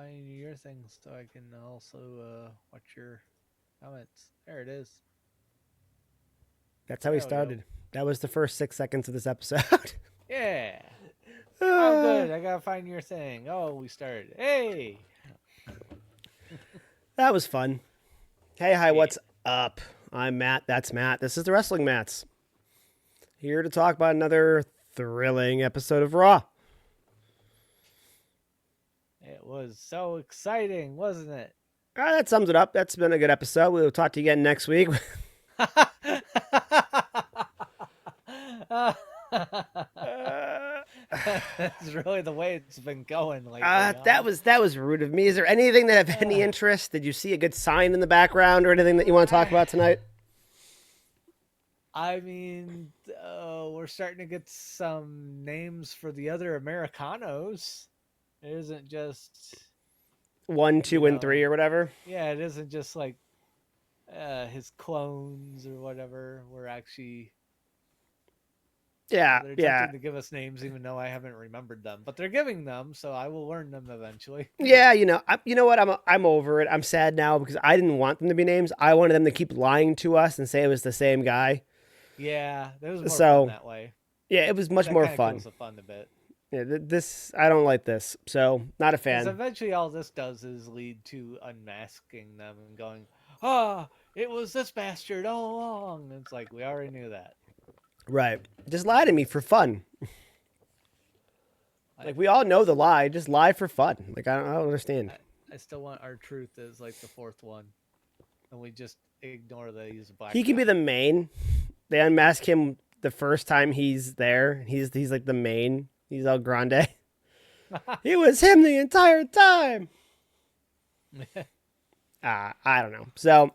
find your things so I can also watch your comments. There it is. That's how we There we go. started. That was the first 6 seconds of this episode. Yeah. Oh, Uh, good. I gotta find your thing. Oh, we started. Hey. that was fun. Hey, hi, Yeah. what's up? I'm Matt. That's Matt. This is the Wrestling Mats. Here to talk about another thrilling episode of Raw. It was so exciting, wasn't it? That sums it up. That's been a good episode. We'll talk to you again next week. That's really the way it's been going lately, that huh? was rude of me. Is there anything that have any interest? Did you see a good sign in the background or anything that you want to talk about tonight? I mean, we're starting to get some names for the other Americanos. It isn't just, One, you two, and three, know, or whatever. yeah, it isn't just like his clones or whatever. We're actually, Yeah, they're yeah, attempting to give us names, even though I haven't remembered them. But they're giving them, so I will learn them eventually. yeah. You know what? I'm over it. I'm sad now because I didn't want them to be names. I wanted them to keep lying to us and say it was the same guy. Yeah, that was more fun So that way. yeah, it was much That more kind of kills fun. the fun a bit. Yeah, this I don't like this. So not a Because fan. eventually all this does is lead to unmasking them and going, ah, it was this bastard all along. And it's like, we already knew that. Right. Just lie to me for fun. I, Like we all know the lie. Just lie for fun. Like I don't understand. I still want our truth as like the fourth one. And we just ignore that he's a black He can be guy. the main. They unmask him the first time he's there. He's like the main. He's El Grande. It was him the entire time. I don't know. So,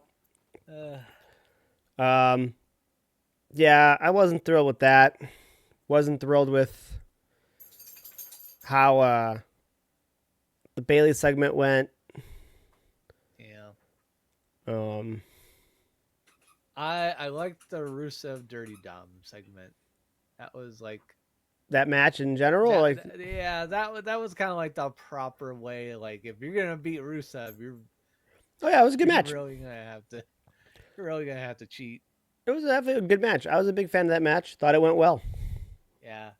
uh, um, yeah, I wasn't thrilled with that. Wasn't thrilled with how the Bailey segment went. yeah. Um, I liked the Rusev Dirty Dom segment. That was like that match in general, like, yeah, that was kind of like the proper way. Like if you're gonna beat Rusev, oh yeah, it was a good you're match. really gonna have to you're really gonna have to cheat. It was definitely a good match. I was a big fan of that match. Thought it went well. Yeah.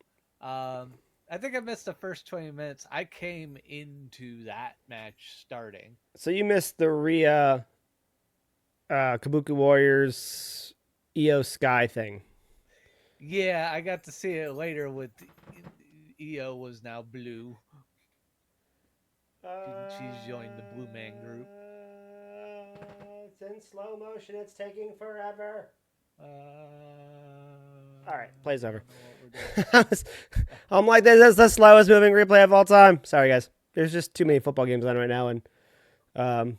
I think I missed the first 20 minutes. I came into that match starting. So you missed the Rhea, Kabuki Warriors, Io Sky thing. Yeah, I got to see it later with EO was now blue. She's joined the Blue Man group. It's in slow motion. It's taking forever. All right, play's over. I'm like, this is the slowest moving replay of all time. Sorry, guys. There's just too many football games on right now, and I'm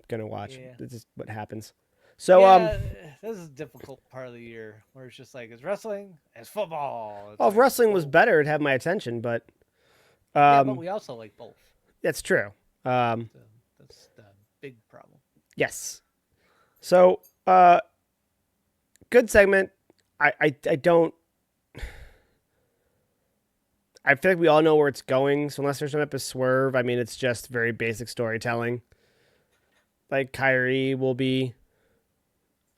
gonna watch. Yeah. This is what happens. So yeah, this is a difficult part of the year where it's just like it's wrestling, it's football. It's well, if like, wrestling was better, it'd have my attention, but yeah, but we also like both. that's true. So that's the big problem. Yes. So, good segment. I don't. I feel like we all know where it's going. So unless there's some type of swerve, I mean, it's just very basic storytelling. Like Kyrie will be,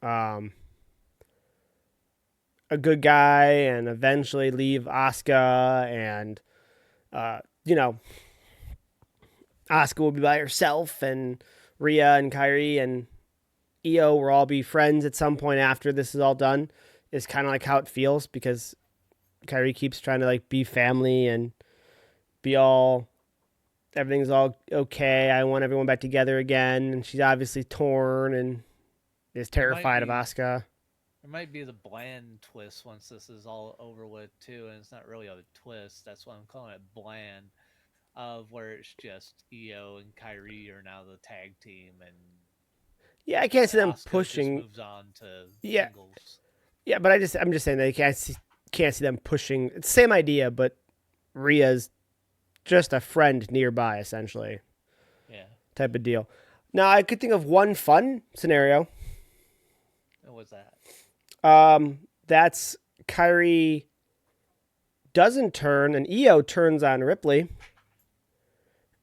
a good guy and eventually leave Asuka, and Asuka will be by herself, and Rhea and Kyrie and Io will all be friends at some point after this is all done. Is kind of like how it feels because Kyrie keeps trying to like be family and be all everything's all okay. I want everyone back together again, and she's obviously torn and is terrified of Asuka. There might be the bland twist once this is all over with too, and it's not really a twist. That's why I'm calling it bland, of where it's just Io and Kyrie are now the tag team, and yeah, I can't see them Asuka pushing. just moves on to Yeah, singles. yeah, but I'm just saying that you can't see them pushing. It's the same idea, but Rhea's just a friend nearby, essentially. Yeah. Type of deal. Now, I could think of one fun scenario. What was that? That's Kyrie doesn't turn and Io turns on Ripley,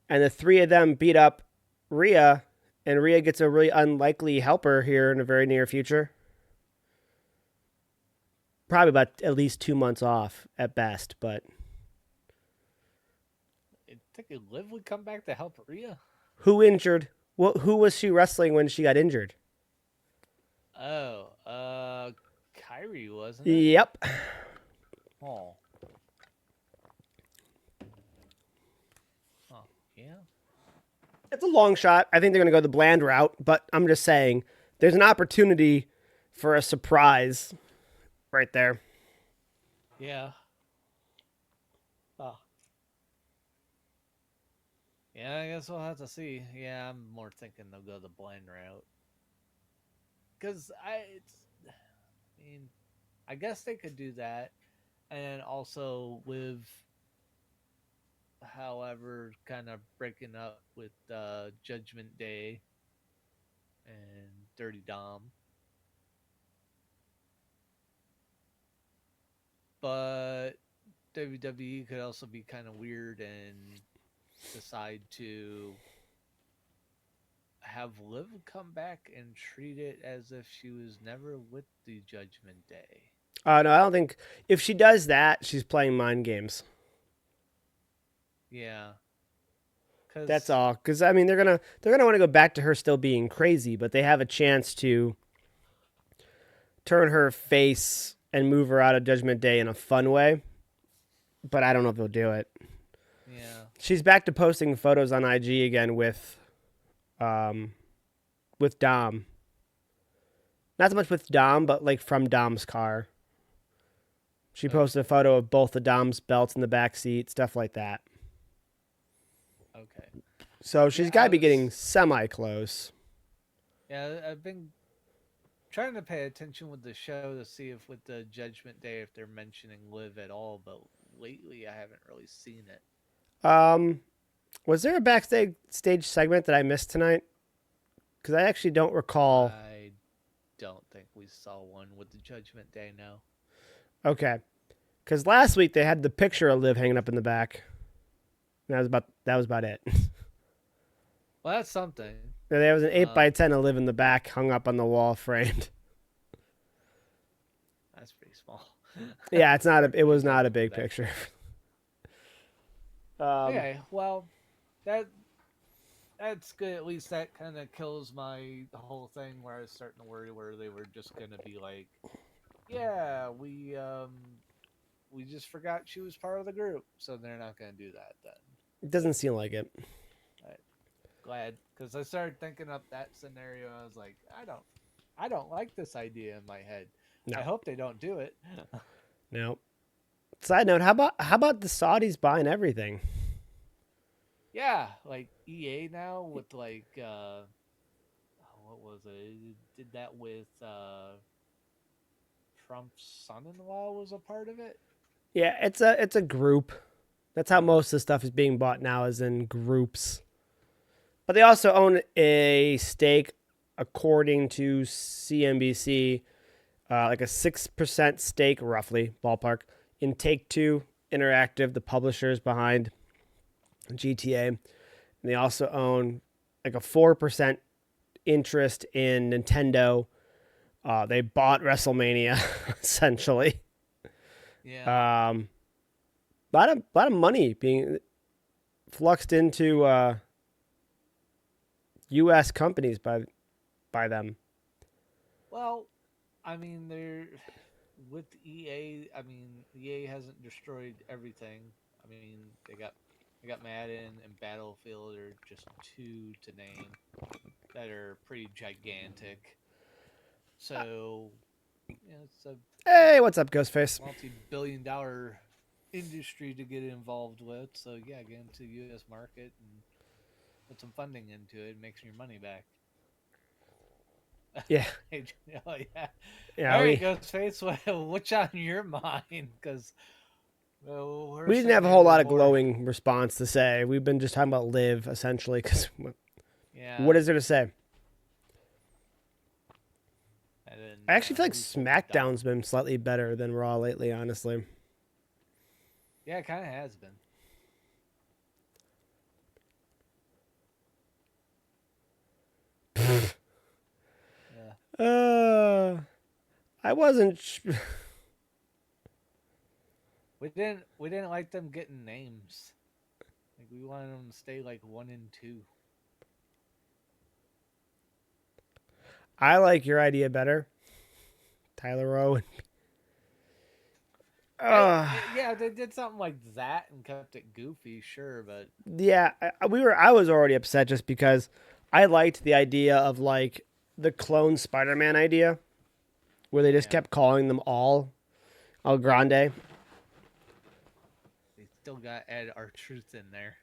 and the three of them beat up Rhea, and Rhea gets a really unlikely helper here in the very near future. Probably about at least 2 months off at best, but I think Liv would come back to help Rhea. who injured? Who was she wrestling when she got injured? Oh, Kyrie, wasn't it? Yep. Oh, oh, yeah, It's a long shot. I think they're going to go the bland route, but I'm just saying there's an opportunity for a surprise right there. yeah. Oh, yeah. I guess we'll have to see. Yeah, I'm more thinking they'll go the blind route because I mean, I guess they could do that, and also with, however, kind of breaking up with Judgment Day and Dirty Dom. But WWE could also be kind of weird and decide to have Liv come back and treat it as if she was never with the Judgment Day. No, I don't think if she does that, she's playing mind games. Yeah, That's because all. Because I mean, they're gonna want to go back to her still being crazy, but they have a chance to turn her face and move her out of Judgment Day in a fun way. But I don't know if they'll do it. yeah, She's back to posting photos on IG again um, with Dom. Not so much with Dom, but like from Dom's car. She oh, posted a photo of both the Dom's belts in the back seat, stuff like that. okay, So she's yeah. got to be getting semi close. Yeah, I've been trying to pay attention with the show to see if with the Judgment Day if they're mentioning Liv at all, but lately I haven't really seen it. Um, was there a backstage stage segment that I missed tonight? Because I actually don't recall. I don't think we saw one with the Judgment Day now. Okay, because last week they had the picture of Liv hanging up in the back. That was about it. Well, that's something. There was an eight Uh, by 10 of Liv in the back, hung up on the wall, framed. that's pretty small. Yeah, it's not. For It was not a Judgment big Day. picture. Um, Okay, well, that that's good. At least that kind of kills my whole thing where I was starting to worry where they were just gonna be like, yeah, we just forgot she was part of the group, so they're not gonna do that then. it doesn't seem like it. Right. Glad because I started thinking up that scenario. I was like, I don't like this idea in my head. I No, hope they don't do it. no. Side note: how about the Saudis buying everything? Yeah, like EA now with like what was it? It did that with Trump's son-in-law was a part of it. Yeah, it's a group. That's how most of the stuff is being bought now, is in groups. But they also own a stake, according to CNBC, like a 6% stake, roughly ballpark, in Take Two Interactive, the publishers behind GTA. And they also own like a 4% interest in Nintendo. They bought WrestleMania essentially. Yeah. Um, lot of money being fluxed into U.S. companies by them. Well, I mean, they're with EA. I mean, EA hasn't destroyed everything. I mean, they got Madden and Battlefield are just two to name that are pretty gigantic. So, it's a Hey, what's up, Ghostface? multi-billion-dollar industry to get involved with. So yeah, get into the U.S. market and put some funding into it. Makes your money back. Yeah, Oh yeah. All yeah. right, We Ghostface. What's on your mind? Because well, we're we didn't sitting have a here whole with lot of more. glowing response to say. We've been just talking about Liv essentially. Because what Yeah, is there to say? and then I actually feel like who's Dom? SmackDown's been slightly better than Raw lately. Honestly, Yeah, it kind of has been. Uh, I wasn't. We didn't like them getting names. Like we wanted them to stay like 1 and 2. I like your idea better, Tyler Owen. Yeah, they did something like that and kept it goofy, sure, but Yeah, I was already upset just because I liked the idea of like the clone Spider-Man idea, where they just yeah, kept calling them all El Grande. they still got add our truth in there.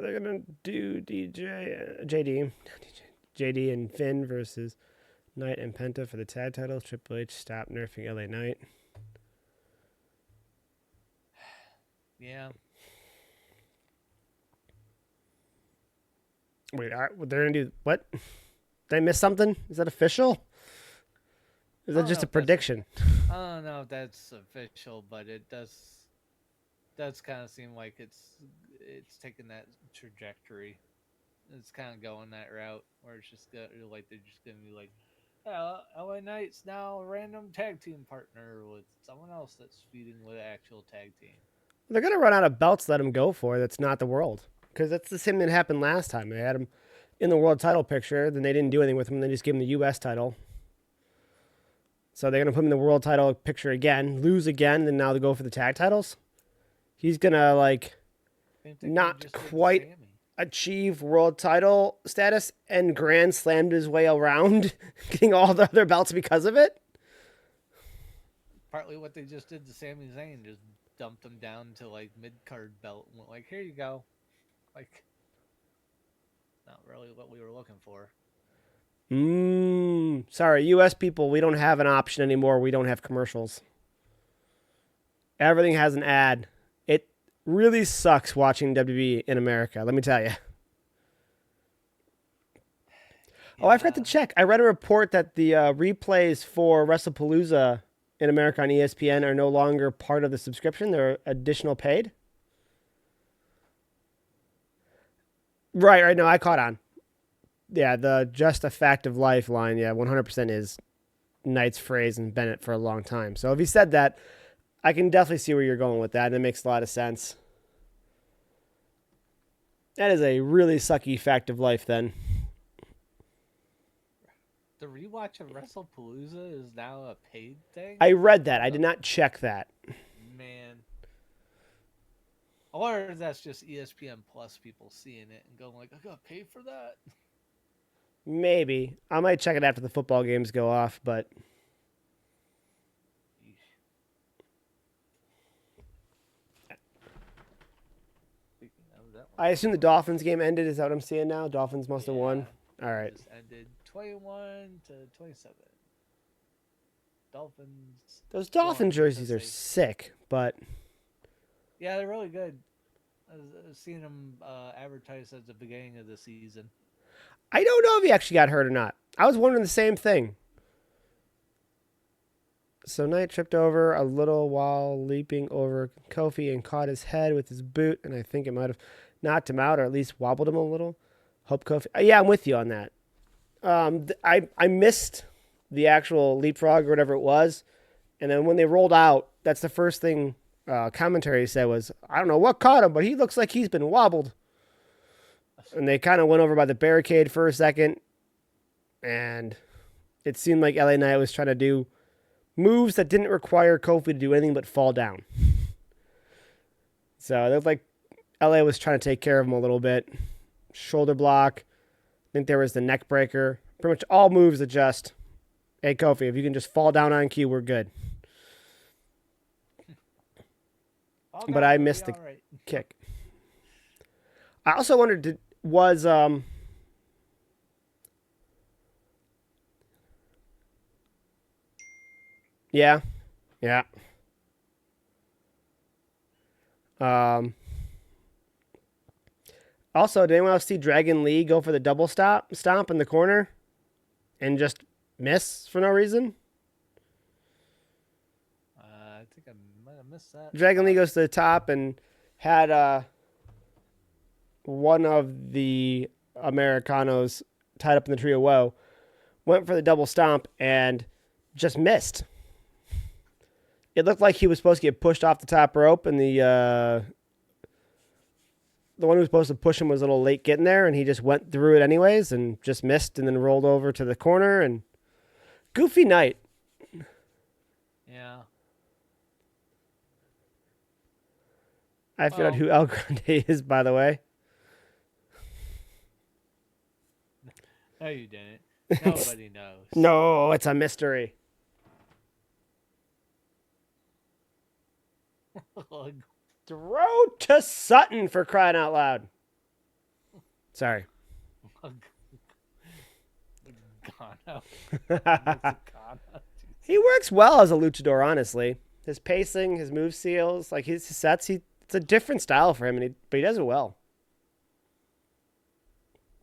They're gonna do JD and Finn versus Knight and Penta for the tag titles. Triple H stop nerfing LA Knight. Yeah, Wait, they're gonna do what? Did I miss something? Is that official? Is I that don't just know a if that's prediction? I don't know if that's official, but it does kind of seem like it's taking that trajectory. It's kind of going that route where it's just like they're just gonna be like, yeah, LA Knight's now a random tag team partner with someone else that's feuding with an actual tag team. They're gonna run out of belts. To let them go for that's not the world, because that's the same that happened last time. They had him in the world title picture, then they didn't do anything with him. They just gave him the U.S. title. So they're gonna put him in the world title picture again, lose again, then now they go for the tag titles. He's gonna like Same thing they not just did to quite Sammy. achieve world title status and grand slammed his way around, getting all the other belts because of it. Partly what they just did to Sami Zayn, just dumped him down to like mid card belt and went like, here you go. Like, not really what we were looking for. Sorry, U.S. people, we don't have an option anymore. We don't have commercials. Everything has an ad. It really sucks watching WWE in America. Let me tell you. Oh, I forgot to Yeah, check. I read a report that the replays for WrestlePalooza in America on ESPN are no longer part of the subscription. They're additional paid. Right, right. No, I caught on. Yeah, the just a fact of life line. Yeah, 100% is Knight's phrase and Bennett for a long time. So if he said that, I can definitely see where you're going with that, and it makes a lot of sense. That is a really sucky fact of life, then. the rewatch of WrestlePalooza is now a paid thing. I read that. What I the did not check that. man? Or that's just ESPN Plus people seeing it and going like, I got paid for that. Maybe. I might check it after the football games go off, but Speaking of that I one's assume the over. Dolphins game ended. Is that what I'm seeing now? Dolphins must have Yeah, won. All it right. just ended 21-27. Dolphins Those go Dolphin on jerseys because are they. sick, but Yeah, they're really good. I've seen them advertised at the beginning of the season. I don't know if he actually got hurt or not. I was wondering the same thing. So Knight tripped over a little while leaping over Kofi and caught his head with his boot, and I think it might have knocked him out or at least wobbled him a little. Hope Kofi. Yeah, I'm with you on that. I missed the actual leapfrog or whatever it was, and then when they rolled out, that's the first thing commentary said was, "I don't know what caught him, but he looks like he's been wobbled." And they kind of went over by the barricade for a second, and it seemed like LA Knight was trying to do moves that didn't require Kofi to do anything but fall down. So it looked like LA was trying to take care of him a little bit. Shoulder block. I think there was the neck breaker. Pretty much all moves that just, hey, Kofi, if you can just fall down on cue, we're good. All But down, I you'll be missed the all right. kick. I also wondered, yeah, yeah. Um, Also, did anyone else see Dragon Lee go for the double stomp in the corner and just miss for no reason? I think I might have missed that Dragon Lee spot. goes to the top and had one of the Americanos tied up in the tree of woe, went for the double stomp and just missed. It looked like he was supposed to get pushed off the top rope, and the one who was supposed to push him was a little late getting there, and he just went through it anyways and just missed, and then rolled over to the corner. And goofy night. Yeah. I figured out Well, who El Grande is, by the way. no, you didn't. Nobody knows. No, it's a mystery. Throw to Sutton for crying out loud. Sorry. Ghana. Mexicana. He works well as a luchador, honestly. His pacing, his move seals, like his sets, it's a different style for him, but he does it well.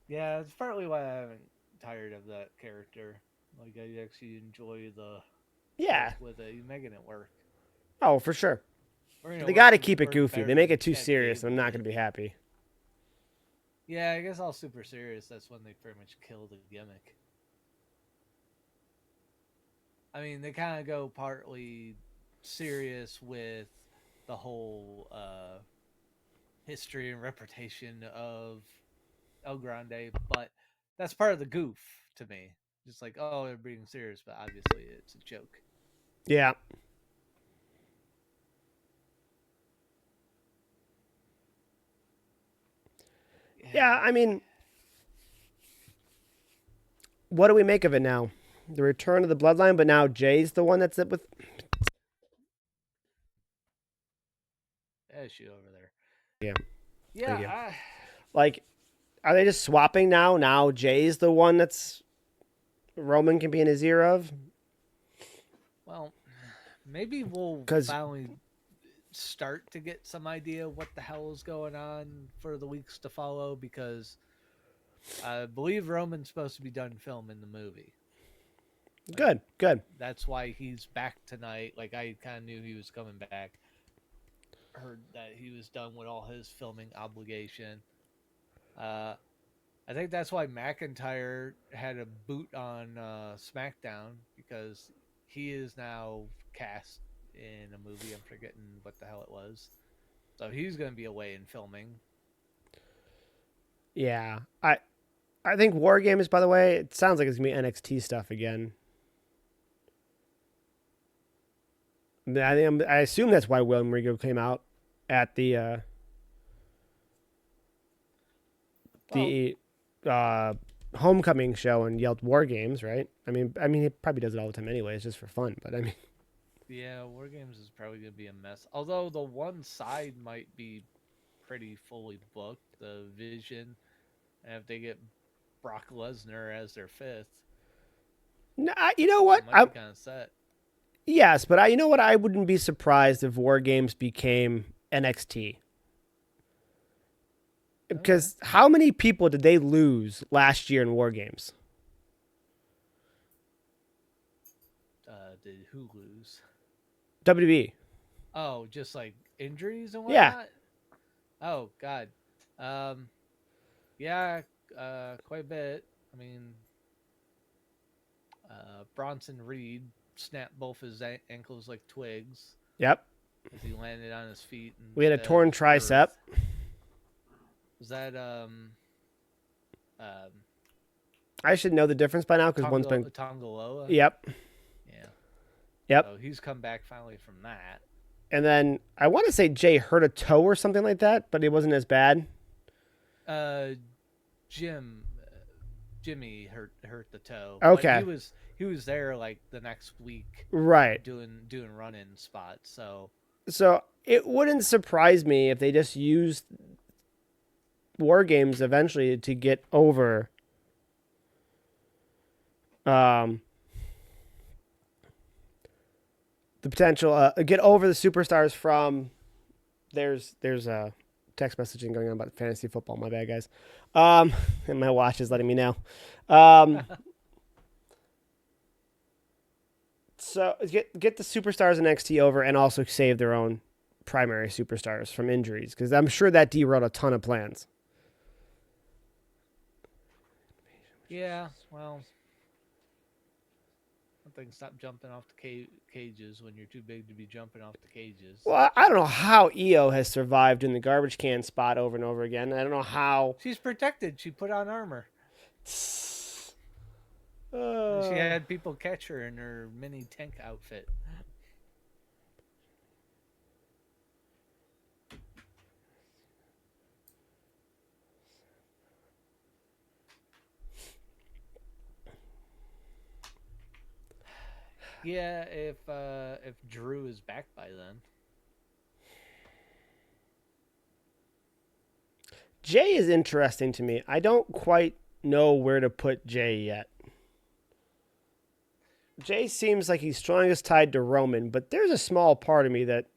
Yeah, it's partly why I haven't tired of that character. Like I actually enjoy the Yeah. work with it. He's making it work. Oh, for sure. Or, They got to keep it work goofy. They better make than it too Chad serious, and I'm Gable not going did. to be happy. Yeah, I guess all super serious. That's when they pretty much kill the gimmick. I mean, they kind of go partly serious with the whole history and reputation of El Grande, but that's part of the goof to me. Just like, oh, they're being serious, but obviously it's a joke. Yeah. Yeah, Yeah. I mean, what do we make of it now? The return of the bloodline, but now Jay's the one that's it with. Issue over there. Yeah, Yeah, thank you. Like, are they just swapping now? Now Jay's the one that's Roman can be in his ear of? well, maybe we'll Because, finally start to get some idea what the hell is going on for the weeks to follow because I believe Roman's supposed to be done filming the movie. Like, good, good. that's why he's back tonight. Like I kind of knew he was coming back. Heard that he was done with all his filming obligation. Uh, I think that's why McIntyre had a boot on SmackDown because he is now cast in a movie. I'm forgetting what the hell it was. So he's going to be away in filming. Yeah, I think War Games. By the way, it sounds like it's gonna be NXT stuff again. I assume that's why William Regal came out at Well, the homecoming show and yelled War Games, right? I mean, he probably does it all the time anyway. It's just for fun, but I mean, yeah, War Games is probably going to be a mess. Although the one side might be pretty fully booked, the Vision, and if they get Brock Lesnar as their fifth, no, you know what? it might be kind of set. Yes, but you know what? I wouldn't be surprised if War Games became NXT. Okay. Because how many people did they lose last year in War Games? Did who lose? WWE. Oh, just like injuries and Yeah. whatnot. Oh God. Um, yeah, quite a bit. I mean, Bronson Reed snapped both his ankles like twigs Yep. as he landed on his feet We had a instead of torn tricep. earth. Was that um I should know the difference by now because one's been. Tongaloa? Yep. Yeah. Yep. So he's come back finally from that. And then I want to say Jay hurt a toe or something like that, but it wasn't as bad. Uh, Jim, Jimmy hurt the toe, but Okay. he was there like the next week Right. doing run-in spots. So So it wouldn't surprise me if they just used War Games eventually to get over um, the potential, get over the superstars from. There's a text messaging going on about fantasy football. My bad, guys. And my watch is letting me know. So get the superstars in NXT over and also save their own primary superstars from injuries because I'm sure that derailed a ton of plans. Yeah, well, one thing, stop jumping off the cages when you're too big to be jumping off the cages. Well, I don't know how EO has survived in the garbage can spot over and over again. I don't know how. She's protected. She put on armor. She Uh, had people catch her in her mini tank outfit. Yeah, if Drew is back by then. Jay is interesting to me. I don't quite know where to put Jay yet. Jay seems like he's strongest tied to Roman, but there's a small part of me that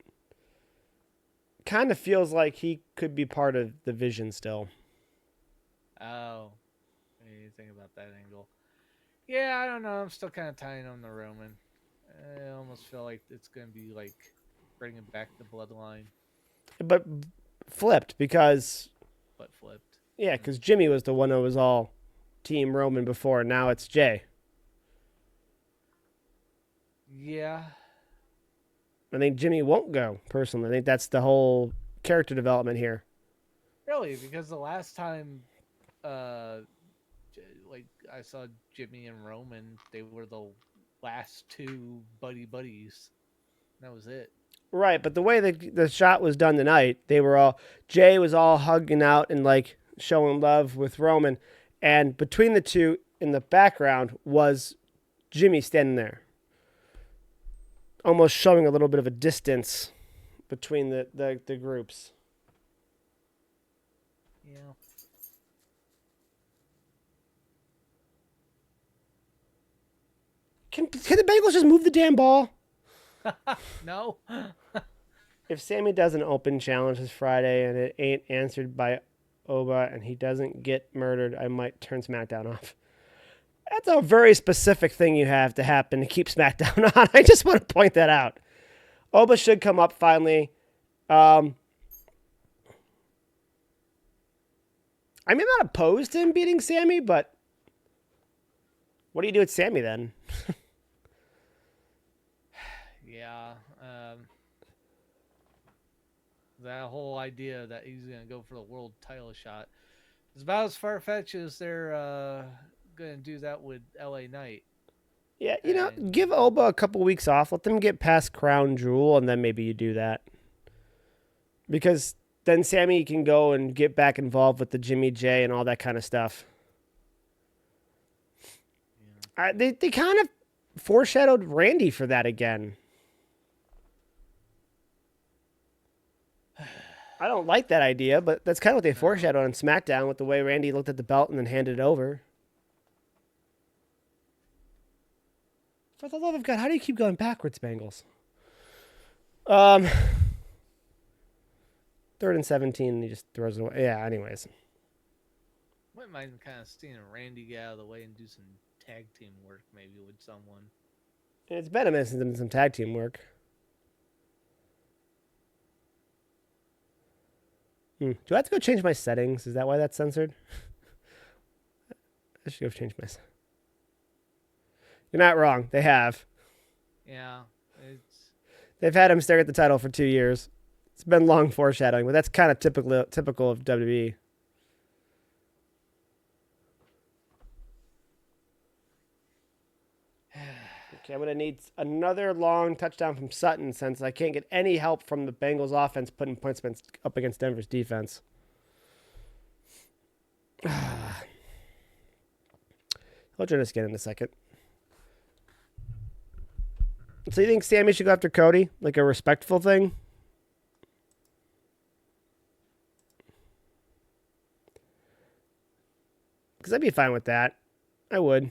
kind of feels like he could be part of the Vision still. Oh, what do you think about that angle? Yeah, I don't know. I'm still kind of tying on the Roman. I almost feel like it's gonna be like bringing back the bloodline, But flipped because, but flipped. yeah, because Jimmy was the one that was all Team Roman before. Now it's Jay. Yeah. I think Jimmy won't go, personally. I think that's the whole character development here. Really, because the last time, uh, like I saw Jimmy and Roman, they were the last two buddies. That was it. Right, but the way the shot was done tonight, they were all Jay was all hugging out and like showing love with Roman, and between the two in the background was Jimmy standing there, almost showing a little bit of a distance between the groups. Yeah. Can the Bengals just move the damn ball? No. If Sammy does an open challenge this Friday and it ain't answered by Oba and he doesn't get murdered, I might turn SmackDown off. That's a very specific thing you have to happen to keep SmackDown on. I just want to point that out. Oba should come up finally. I'm not opposed to him beating Sammy, but what do you do with Sammy then? Yeah. That whole idea that he's gonna go for the world title shot is about as far fetched as they're gonna do that with LA Knight. Yeah, And give Oba a couple weeks off. Let them get past Crown Jewel, and then maybe you do that. Because then Sammy can go and get back involved with the Jimmy J and all that kind of stuff. yeah. They kind of foreshadowed Randy for that again. I don't like that idea, but that's kind of what they foreshadowed on SmackDown with the way Randy looked at the belt and then handed it over. For the love of God, how do you keep going backwards, Bengals? 3rd and 17, and he just throws it away. Yeah, anyways. Wouldn't mind kind of seeing Randy get out of the way and do some tag team work maybe with someone. It's been a minute since done some tag team work. Do I have to go change my settings? Is that why that's censored? I should go change my settings. You're not wrong. They have. Yeah, They've had him stare at the title for 2 years. It's been long foreshadowing, but that's kind of typical of WWE. Okay, I'm going to need another long touchdown from Sutton since I can't get any help from the Bengals offense putting points up against Denver's defense. I'll join us again in a second. So you think Sammy should go after Cody? Like a respectful thing? Because I'd be fine with that. I would.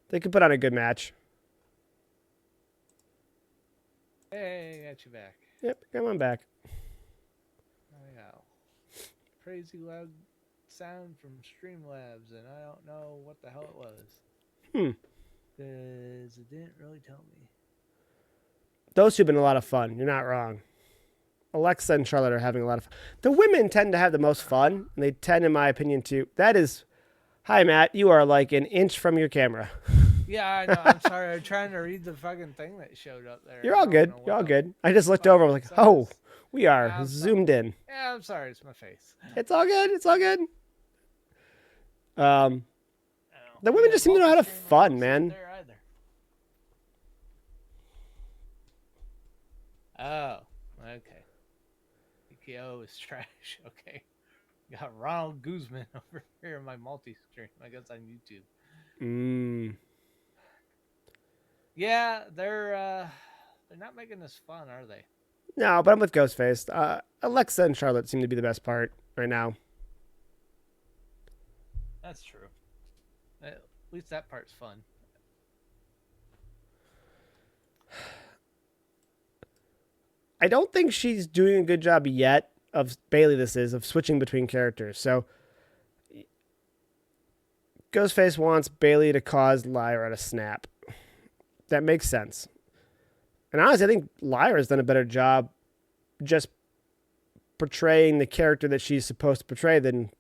They could put on a good match. hey, got you back. Yep, come on back. Oh yeah, crazy loud sound from Streamlabs, and I don't know what the hell it was. Because it didn't really tell me. Those two have been a lot of fun. You're not wrong. Alexa and Charlotte are having a lot of fun. The women tend to have the most fun, and they tend, in my opinion, to. That is. Hi, Matt. You are like an inch from your camera. Yeah, I know. I'm sorry. I'm trying to read the fucking thing that showed up there. You're I all don't good. know You're what all the good. I just looked fuck over. I was it like, oh, says. we are Yeah, I'm sorry. zoomed in. Yeah, I'm sorry. It's my face. It's all good. It's all good. Um, Oh, the women yeah, just seem to know how to have multi-stream. I fun, don't see it man. there either. Oh, okay. EKO is trash. Okay. Got Ronald Guzman over here in my multi-stream. I guess on YouTube. Mm. Yeah, they're not making this fun, are they? No, but I'm with Ghostface. Alexa and Charlotte seem to be the best part right now. That's true. At least that part's fun. I don't think she's doing a good job yet of Bailey. This is of switching between characters. So Ghostface wants Bailey to cause Lyra to snap. That makes sense. And honestly, I think Lyra's done a better job just portraying the character that she's supposed to portray than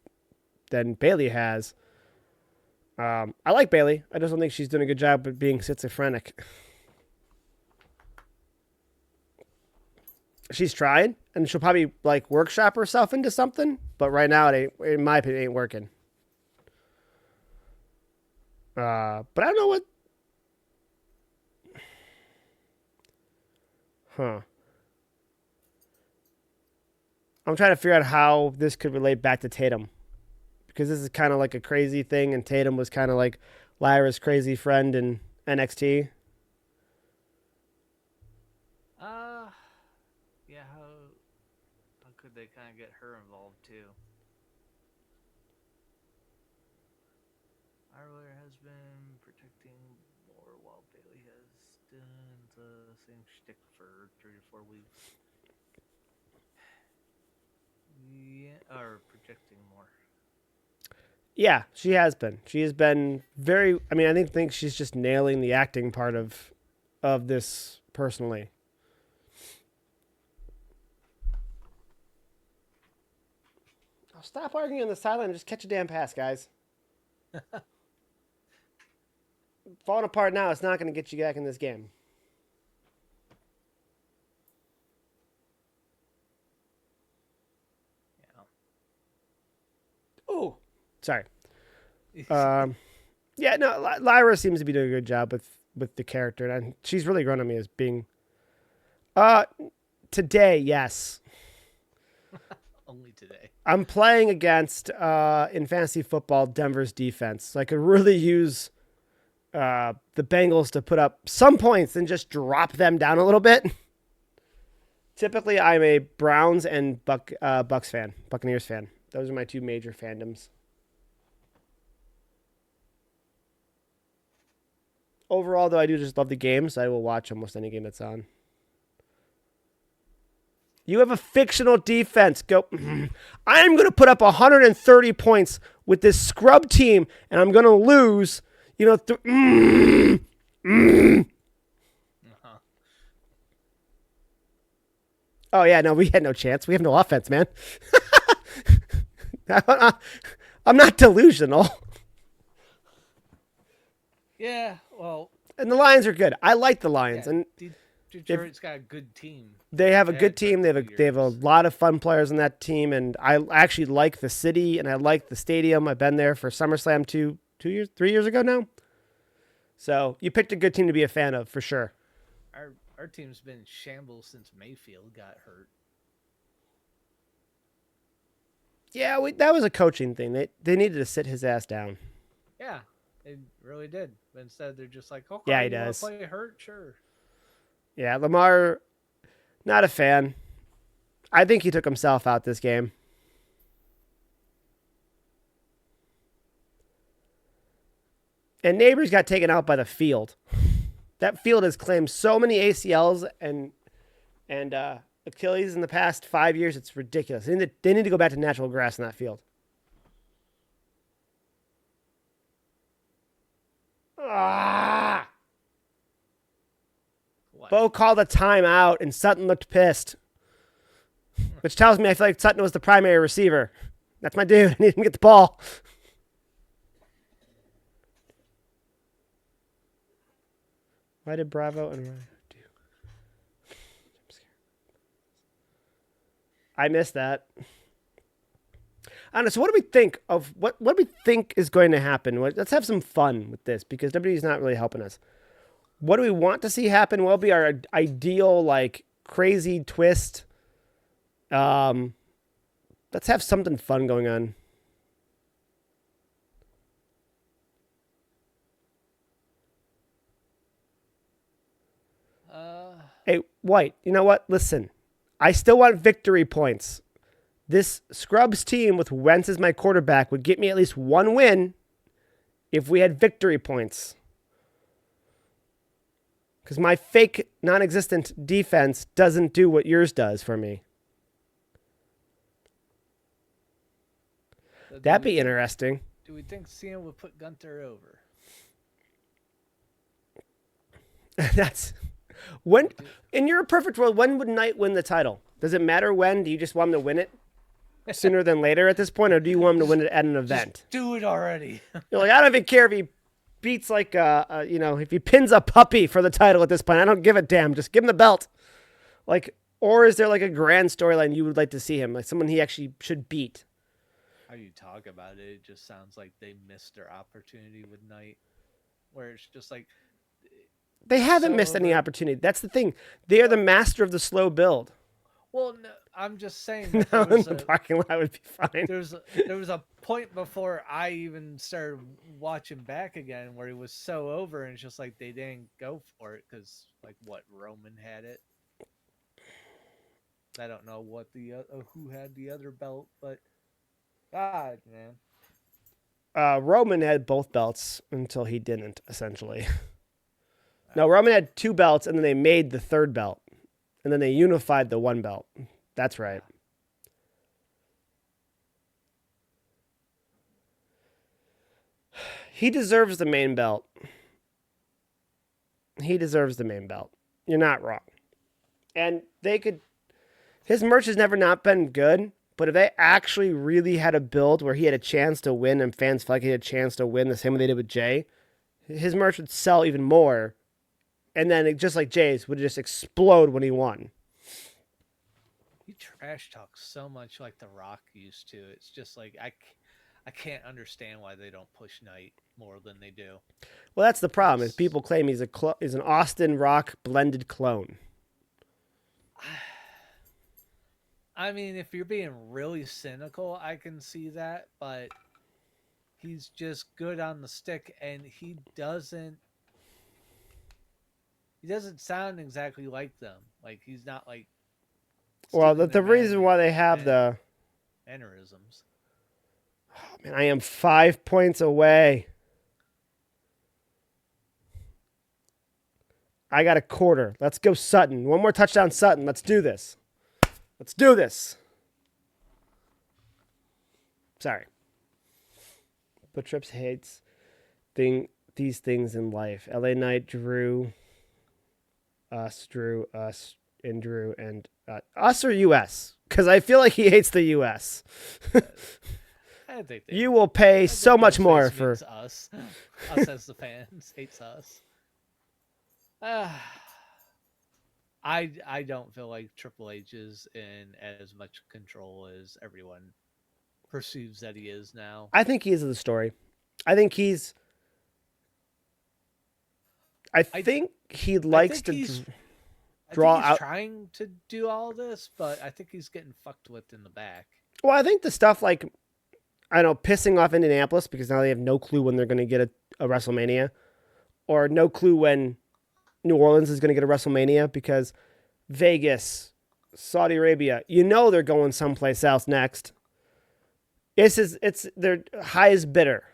Bailey has. I like Bailey. I just don't think she's doing a good job of being schizophrenic. She's trying, and she'll probably like workshop herself into something. But right now, it ain't, in my opinion, it ain't working. But I don't know what. Huh. I'm trying to figure out how this could relate back to Tatum, because this is kind of like a crazy thing, and Tatum was kind of like Lyra's crazy friend in NXT. Yeah. How could they kind of get her involved too? Arler has been protecting more while Bailey has done the same shtick for 3 to 4 weeks. Yeah, or projecting more. Yeah, she has been. She has been very. I mean, I think she's just nailing the acting part of this personally. Oh, stop arguing on the sideline and just catch a damn pass, guys. Falling apart now, it's not going to get you back in this game. Oh, sorry. Yeah, no, Lyra seems to be doing a good job with the character, and she's really grown on me as being. Today, yes. Only today. I'm playing against in fantasy football Denver's defense, so I could really use the Bengals to put up some points and just drop them down a little bit. Typically, I'm a Browns and Bucks fan, Buccaneers fan. Those are my two major fandoms. Overall, though, I do just love the games. I will watch almost any game that's on. You have a fictional defense. Go. I'm going to put up 130 points with this scrub team, and I'm going to lose. You know. Uh-huh. Oh yeah, no, we had no chance. We have no offense, man. I'm not delusional. Yeah, well, And the Lions are good. I like the Lions, yeah, and Detroit's got a good team. they have a They good had team. for They have a 2 years. lot of fun players on that team, and I actually like the city and I like the stadium. I've been there for SummerSlam 3 years ago now. So you picked a good team to be a fan of for sure. Our team's been in shambles since Mayfield got hurt. Yeah, that was a coaching thing. They needed to sit his ass down. Yeah, they really did. But instead, they're just like, okay, Yeah, he you want does. to play hurt? Sure. Yeah, Lamar, not a fan. I think he took himself out this game. And Neighbors got taken out by the field. That field has claimed so many ACLs and Achilles in the past 5 years. It's ridiculous. They need to go back to natural grass in that field. Ah! What? Bo called a timeout, and Sutton looked pissed, which tells me I feel like Sutton was the primary receiver. That's my dude. I need him to get the ball. Why did Bravo and Ryan do? I missed that. I don't know. So, what do we think of what do we think is going to happen? Let's have some fun with this because WWE's not really helping us. What do we want to see happen? What will be our ideal, like, crazy twist? Let's have something fun going on. Hey, White, you know what? Listen, I still want victory points. This Scrubs team with Wentz as my quarterback would get me at least one win if we had victory points. Because my fake, non-existent defense doesn't do what yours does for me. That'd be interesting. Do we think Cena would put Gunter over? That's when. In your perfect world, when would Knight win the title? Does it matter when? Do you just want him to win it sooner than later at this point, or do you want him to win it at an event? Just do it already. You're like, I don't even care if he beats like if he pins a puppy for the title at this point. I don't give a damn. Just give him the belt. Like, or is there like a grand storyline you would like to see him, like someone he actually should beat? How you talk about it, it just sounds like they missed their opportunity with Knight, where it's just like they haven't missed any opportunity. That's the thing. They are the master of the slow build. Well, no, I'm just saying. No, in the parking lot would be fine. There was a point before I even started watching back again where he was so over, and it's just like they didn't go for it because, like, what, Roman had it. I don't know what who had the other belt, but God, man. Roman had both belts until he didn't, essentially. No, Roman had two belts, and then they made the third belt. And then they unified the one belt. That's right. He deserves the main belt. He deserves the main belt. You're not wrong. And they could... His merch has never not been good, but if they actually really had a build where he had a chance to win and fans felt like he had a chance to win the same way they did with Jay, his merch would sell even more. And then, just like Jay's, would just explode when he won. He trash talks so much like The Rock used to. It's just like, I can't understand why they don't push Knight more than they do. Well, that's the problem. Is people claim he's an Austin Rock blended clone. I mean, if you're being really cynical, I can see that. But he's just good on the stick, and he doesn't sound exactly like them. Like, he's not like... Well, the reason why they have the... mannerisms. Oh, man, I am 5 points away. I got a quarter. Let's go Sutton. One more touchdown, Sutton. Let's do this. Let's do this. Sorry. But Trips hates these things in life. LA Knight drew us, and Drew, and us or US? Because I feel like he hates the US. I think you will pay so much more for us. Us as the fans hates us. I don't feel like Triple H is in as much control as everyone perceives that he is now. I think he is the story. I think he likes to draw out. He's trying to do all this, but I think he's getting fucked with in the back. Well, I think the stuff like, I don't know, pissing off Indianapolis because now they have no clue when they're going to get a WrestleMania, or no clue when New Orleans is going to get a WrestleMania because Vegas, Saudi Arabia, they're going someplace else next. It's their highest bidder.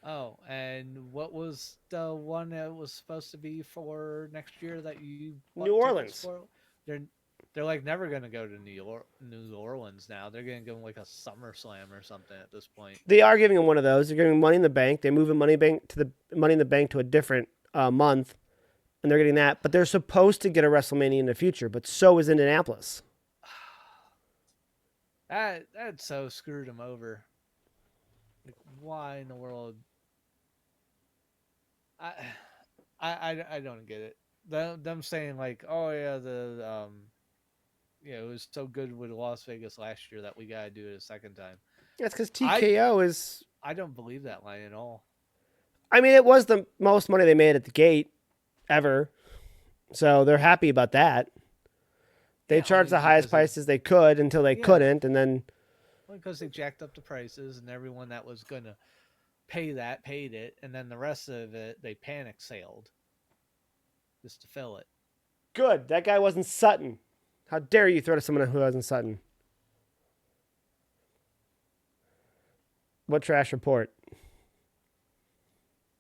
Oh, and what was the one that was supposed to be for next year that you New Orleans? For? They're like never going to go to New Orleans now. They're going to go like a SummerSlam or something at this point. They are giving him one of those. They're giving Money in the Bank. They move Money in the Bank to a different month, and they're getting that. But they're supposed to get a WrestleMania in the future, but so is Indianapolis. That so screwed him over. Like, why in the world? I I don't get it. Them saying like, oh yeah, it was so good with Las Vegas last year that we gotta do it a second time. That's because I TKO is. I don't believe that line at all. I mean, it was the most money they made at the gate ever, so they're happy about that. They Yeah, charged only the highest because they prices they could until they yeah, couldn't, and then because they jacked up the prices and everyone that was gonna pay that paid it, and then the rest of it they panic sailed just to fill it. good. That guy wasn't Sutton. How dare you throw to someone who wasn't Sutton? What trash report?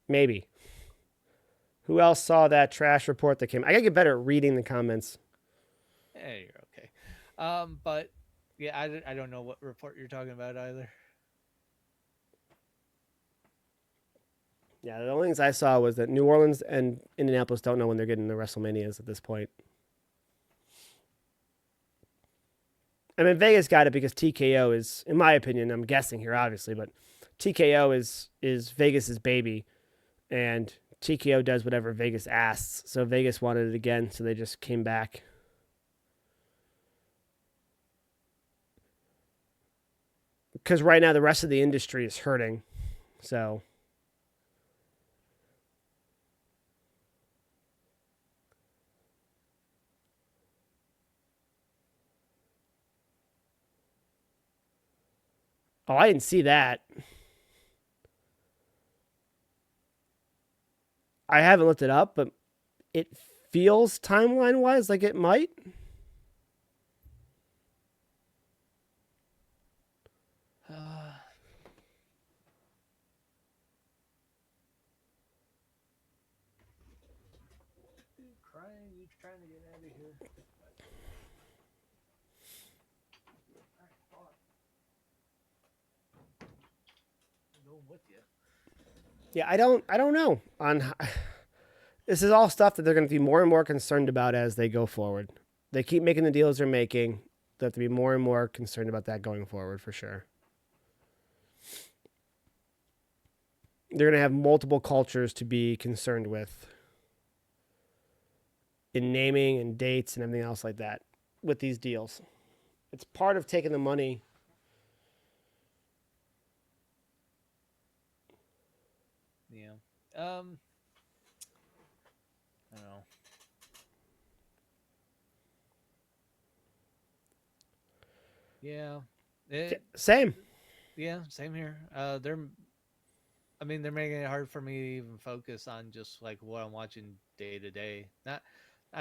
Maybe. Who else saw that trash report that came? I gotta get better at reading the comments. Hey, you're okay. But yeah, I don't know what report you're talking about either. Yeah, the only things I saw was that New Orleans and Indianapolis don't know when they're getting the WrestleManias at this point. I mean, Vegas got it because TKO is, in my opinion, I'm guessing here, obviously, but TKO is Vegas's baby, and TKO does whatever Vegas asks. So Vegas wanted it again, so they just came back. Because right now the rest of the industry is hurting. So oh, I didn't see that. I haven't looked it up, but it feels timeline wise like it might. You crying? You trying to get out of here? I'm going with you. Yeah, I don't know on. This is all stuff that they're going to be more and more concerned about as they go forward. They keep making the deals they're making. They have to be more and more concerned about that going forward for sure. They're going to have multiple cultures to be concerned with in naming and dates and everything else like that with these deals. It's part of taking the money. Yeah. I don't know. Yeah. Yeah, It. same. Yeah. Same here. They're. I mean, they're making it hard for me to even focus on just like what I'm watching day to day. Not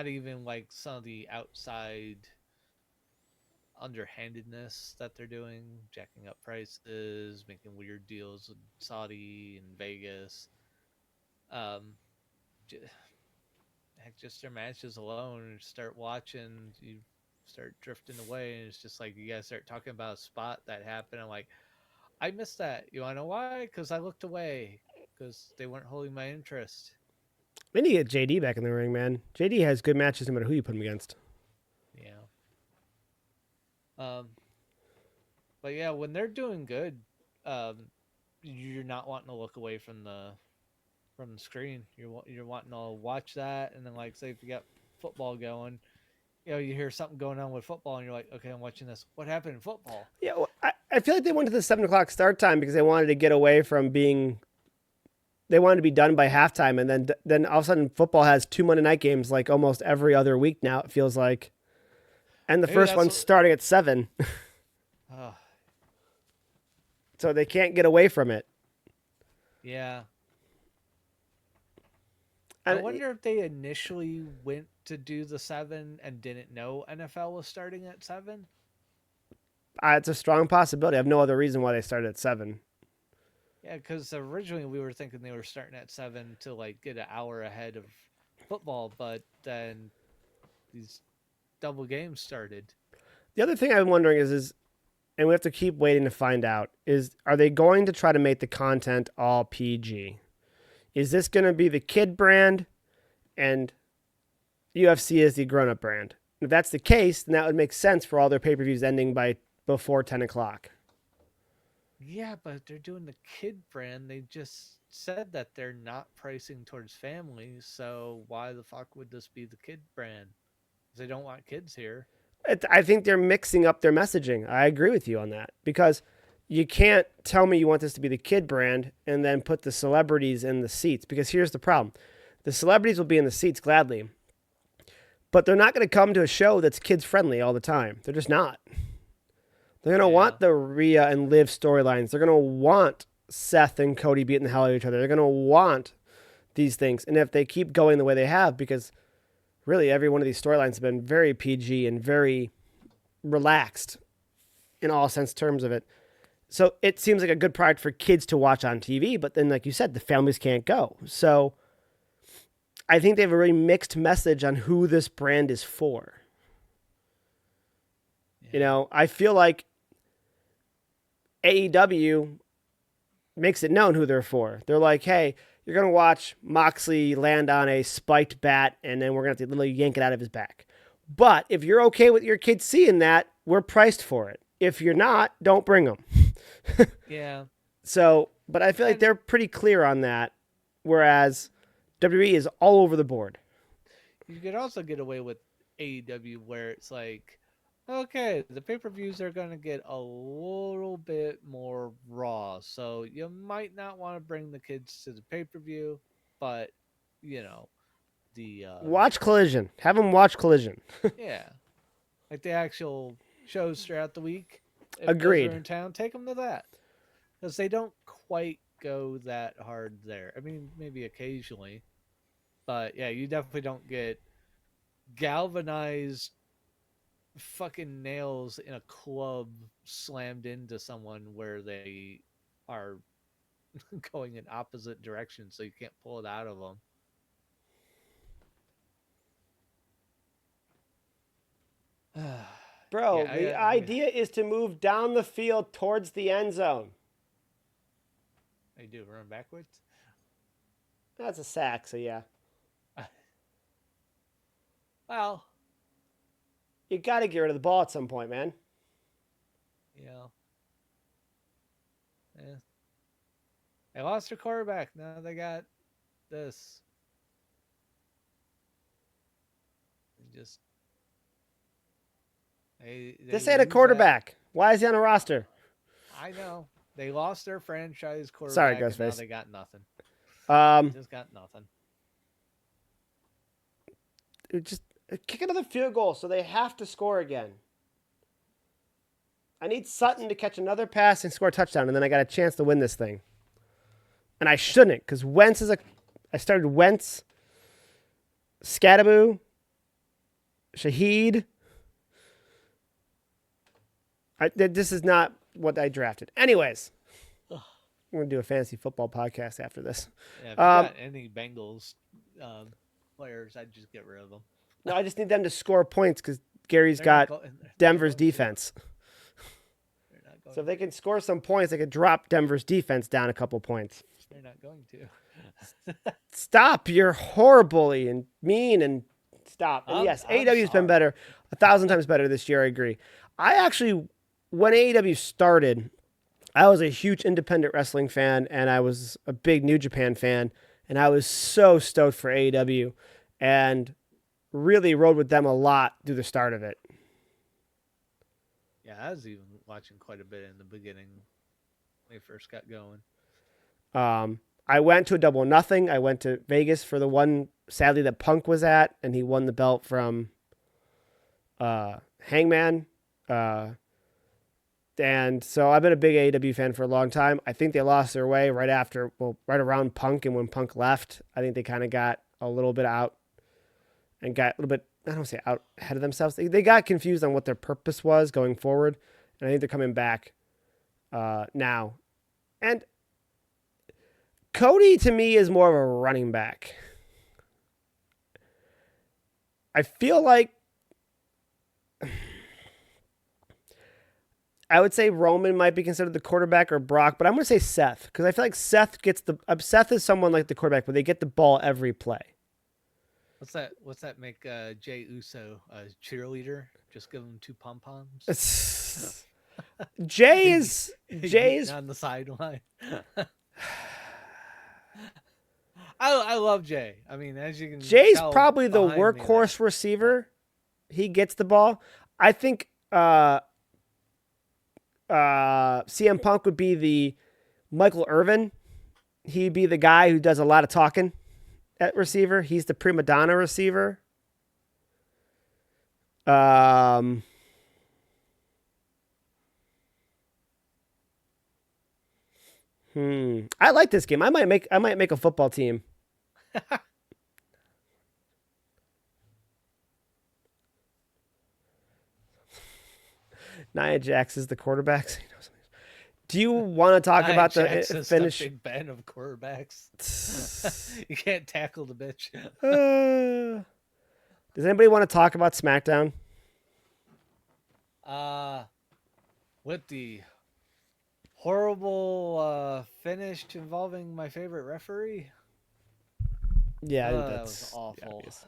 even like some of the outside underhandedness that they're doing, jacking up prices, making weird deals with Saudi and Vegas. Um, heck, just their matches alone, and start watching, you start drifting away, and it's just like you guys start talking about a spot that happened. I'm like, I missed that. You want to know why? Because I looked away because they weren't holding my interest. We need to get JD back in the ring, man. JD has good matches no matter who you put him against. Yeah. Um, but yeah, when they're doing good, um, you're not wanting to look away from the screen. You're wanting to watch that, and then like say if you got football going, you hear something going on with football, and you're like, okay, I'm watching this. What happened in football? Yeah, well, I feel like they went to the 7 o'clock start time because they wanted to get away from being. They wanted to be done by halftime, and then all of a sudden football has 2 Monday night games like almost every other week now. It feels like, and the Maybe first that's one's what. starting at 7, Uh, so they can't get away from it. yeah, I And wonder if they initially went to do the 7 and didn't know NFL was starting at 7. it's a strong possibility. I have no other reason why they started at 7. Yeah, because originally we were thinking they were starting at 7 to like get an hour ahead of football, but then these double games started. The other thing I'm wondering is and we have to keep waiting to find out is are they going to try to make the content all PG? Is this going to be the kid brand and UFC is the grown-up brand. If that's the case, then that would make sense for all their pay-per-views ending by before 10 o'clock. Yeah, but they're doing the kid brand. They just said that they're not pricing towards families, so why the fuck would this be the kid brand? They don't want kids here. I think they're mixing up their messaging. I agree with you on that because you can't tell me you want this to be the kid brand and then put the celebrities in the seats, because here's the problem. The celebrities will be in the seats gladly, but they're not going to come to a show that's kids friendly all the time. They're just not. They're going to Yeah. want the Rhea and Liv storylines. They're going to want Seth and Cody beating the hell out of each other. They're going to want these things. And if they keep going the way they have, because really every one of these storylines have been very PG and very relaxed in all sense terms of it. So it seems like a good product for kids to watch on TV, but then, like you said, the families can't go. So I think they have a really mixed message on who this brand is for. Yeah. You know, I feel like AEW makes it known who they're for. They're like, hey, you're going to watch Moxley land on a spiked bat, and then we're going to have to literally yank it out of his back. But if you're okay with your kids seeing that, we're priced for it. If you're not, don't bring them. Yeah. So, but I feel like And they're pretty clear on that, whereas WWE is all over the board. you could also get away with AEW where it's like, okay, the pay per views are going to get a little bit more raw. So you might not want to bring the kids to the pay per view, but, you know, the, Watch Collision. Have them watch Collision. yeah, like the actual shows throughout the week. If those are Agreed. in town, take them to that. Because they don't quite go that hard there. I mean, maybe occasionally. But yeah, you definitely don't get galvanized fucking nails in a club slammed into someone where they are going in opposite directions, so you can't pull it out of them. Bro, Yeah, the I idea is to move down the field towards the end zone. I do run backwards. That's a sack, so yeah. Well, You got to get rid of the ball at some point, man. yeah. Yeah. They lost their quarterback. Now they got this. Just they This ain't a lose that. quarterback. Why is he on a roster? I know. They lost their franchise Sorry, quarterback and now Ghostface. they got nothing. Um, Just got nothing. just kick another field goal so they have to score again. I need Sutton to catch another pass and score a touchdown, and then I got a chance to win this thing. And I shouldn't, because Wentz is a. I started Wentz, Scadaboo, Shaheed. This is not what I drafted. Anyways, Ugh. we're going to do a fantasy football podcast after this. Yeah, if you got any Bengals players, I'd just get rid of them. No, I just need them to score points because Gary's They're got they're Denver's going to. defense. They're not going So if they can score some points, they could drop Denver's defense down a couple points. They're not going to. Stop. You're horrible and mean and stop. And yes, I'm AEW's been sorry. better, 1,000 times better this year. I agree. I actually, when AEW started, I was a huge independent wrestling fan and I was a big New Japan fan. And I was so stoked for AEW and really rode with them a lot through the start of it. Yeah, I was even watching quite a bit in the beginning when they first got going. I went to a Double or Nothing. I went to Vegas for the one, sadly, that Punk was at, and he won the belt from Hangman. And so I've been a big AEW fan for a long time. I think they lost their way right after, well, right around Punk, and when Punk left, I think they kind of got a little bit out and got a little bit, I don't want to say out ahead of themselves. They got confused on what their purpose was going forward, and I think they're coming back now. And Cody, to me, is more of a running back. I feel like I would say Roman might be considered the quarterback or Brock, but I'm going to say Seth because I feel like Seth is someone like the quarterback where they get the ball every play. What's that make Jay Uso a cheerleader? Just give him two pom poms. Jay Ye- is Yeeting Jay's on the sideline. I love Jay. I mean, as you can Jay's tell probably the behind me, there. workhorse receiver. He gets the ball. I think CM Punk would be the Michael Irvin. He'd be the guy who does a lot of talking at receiver. He's the prima donna receiver. Um, I like this game. I might make a football team. Nia Jax is the quarterback. Do you want to talk Nia about the Jax is the finish? Big Ben of quarterbacks. You can't tackle the bitch. Does anybody want to talk about SmackDown? uh, with the horrible finish involving my favorite referee. Yeah, I think That was that's awful. obvious.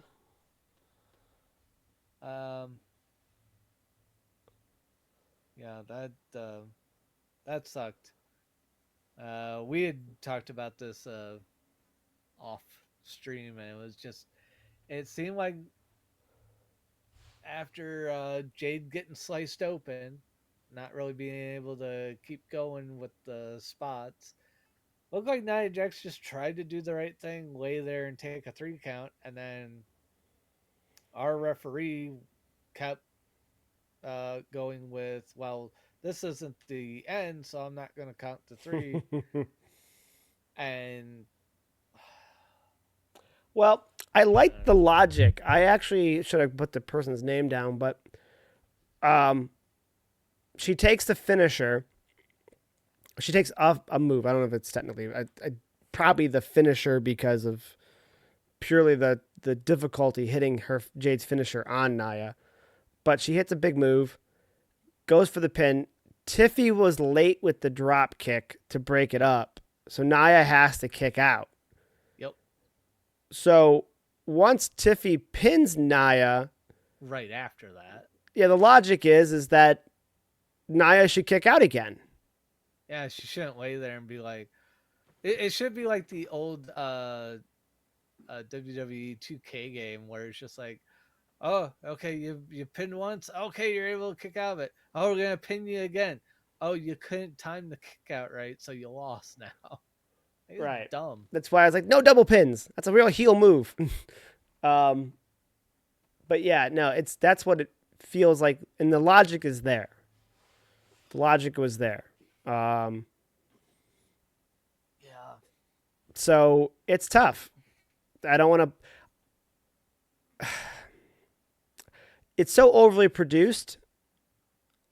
Um, yeah, that sucked. We had talked about this off stream, and it was just it seemed like after Jade getting sliced open, not really being able to keep going with the spots. Looked like Nia Jax just tried to do the right thing, lay there and take a 3 count, and then our referee kept going with, well, this isn't the end, so I'm not going to count to three. And Well, I I like don't the know. logic. I actually should have put the person's name down, but um, she takes the finisher. She takes a move. I don't know if it's technically probably the finisher because of purely the difficulty hitting her Jade's finisher on Naya. But she hits a big move, goes for the pin. Tiffy was late with the drop kick to break it up, so Naya has to kick out. Yep, So once Tiffy pins Naya, right after that. yeah, the logic is that Naya should kick out again. Yeah, she shouldn't lay there and be like, it should be like the old WWE 2K game where it's just like, oh, okay, you pinned once, okay, you're able to kick out of it. Oh, we're gonna pin you again. Oh, you couldn't time the kick out right, so you lost now. It's Right. dumb. That's why I was like, no double pins. That's a real heel move. um, but yeah, no, that's what it feels like, and the logic is there. The logic was there. Um, Yeah. so it's tough. I don't want to. It's so overly produced.